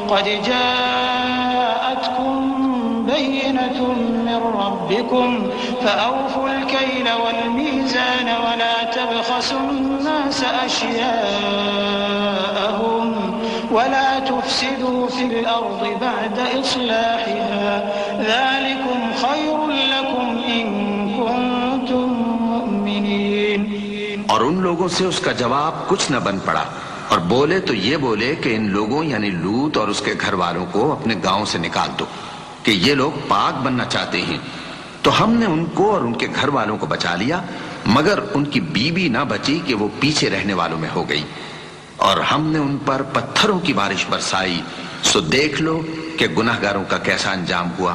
قد جاءتكم بينة من ربكم فأوفوا الكيل والميزان ولا تبخسوا الناس أشياءهم ولا تفسدوا في الأرض بعد إصلاحها ذلكم خير لكم إن كنتم مؤمنين. اور ان لوگوں سے اس کا جواب کچھ نہ بن پڑا، اور بولے تو یہ بولے کہ ان لوگوں یعنی لوط اور اس کے گھر والوں کو اپنے گاؤں سے نکال دو کہ یہ لوگ پاک بننا چاہتے ہیں. تو ہم نے ان کو اور ان کے گھر والوں کو بچا لیا، مگر ان کی بیوی نہ بچی کہ وہ پیچھے رہنے والوں میں ہو گئی. اور ہم نے ان پر پتھروں کی بارش برسائی، سو دیکھ لو کہ گناہگاروں کا کیسا انجام ہوا.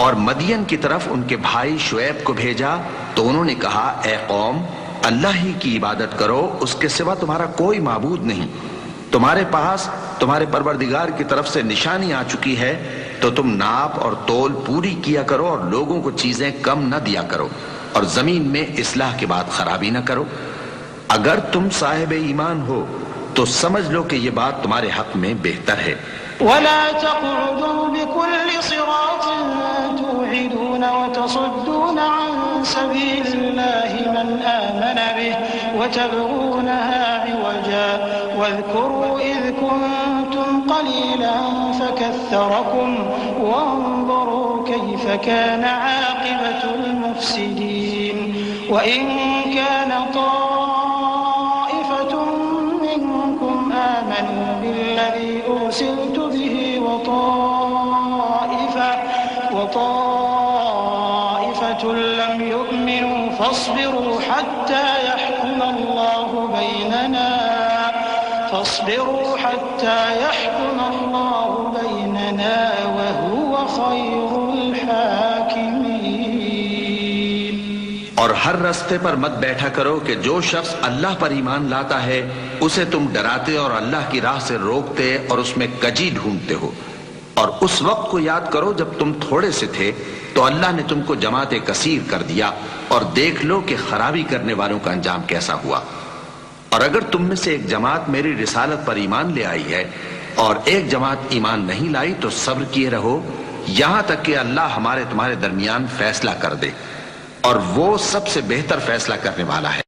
اور مدین کی طرف ان کے بھائی شعیب کو بھیجا تو انہوں نے کہا اے قوم، اللہ ہی کی عبادت کرو، اس کے سوا تمہارا کوئی معبود نہیں. تمہارے پاس تمہارے پروردگار کی طرف سے نشانی آ چکی ہے، تو تم ناپ اور تول پوری کیا کرو اور لوگوں کو چیزیں کم نہ دیا کرو، اور زمین میں اصلاح کے بعد خرابی نہ کرو. اگر تم صاحب ایمان ہو تو سمجھ لو کہ یہ بات تمہارے حق میں بہتر ہے. ولا تقعدوا بكل صراط توعدون وتصدون عن سبيل الله من آمن به وتبغونها عوجا واذكروا إذ كنتم قليلا فكثركم وانظروا كيف كان عاقبة المفسدين. وإن كان طائفة منكم آمنوا بالذي أرسلت به وطائفة لم يؤمنوا فاصبروا حتى يحكم الله بيننا وهو خير الحاكمين. اور ہر رستے پر مت بیٹھا کرو کہ جو شخص اللہ پر ایمان لاتا ہے اسے تم ڈراتے اور اللہ کی راہ سے روکتے اور اس میں کجی ڈھونڈتے ہو. اور اس وقت کو یاد کرو جب تم تھوڑے سے تھے تو اللہ نے تم کو جماعت کثیر کر دیا، اور دیکھ لو کہ خرابی کرنے والوں کا انجام کیسا ہوا. اور اگر تم میں سے ایک جماعت میری رسالت پر ایمان لے آئی ہے اور ایک جماعت ایمان نہیں لائی تو صبر کیے رہو یہاں تک کہ اللہ ہمارے تمہارے درمیان فیصلہ کر دے، اور وہ سب سے بہتر فیصلہ کرنے والا ہے.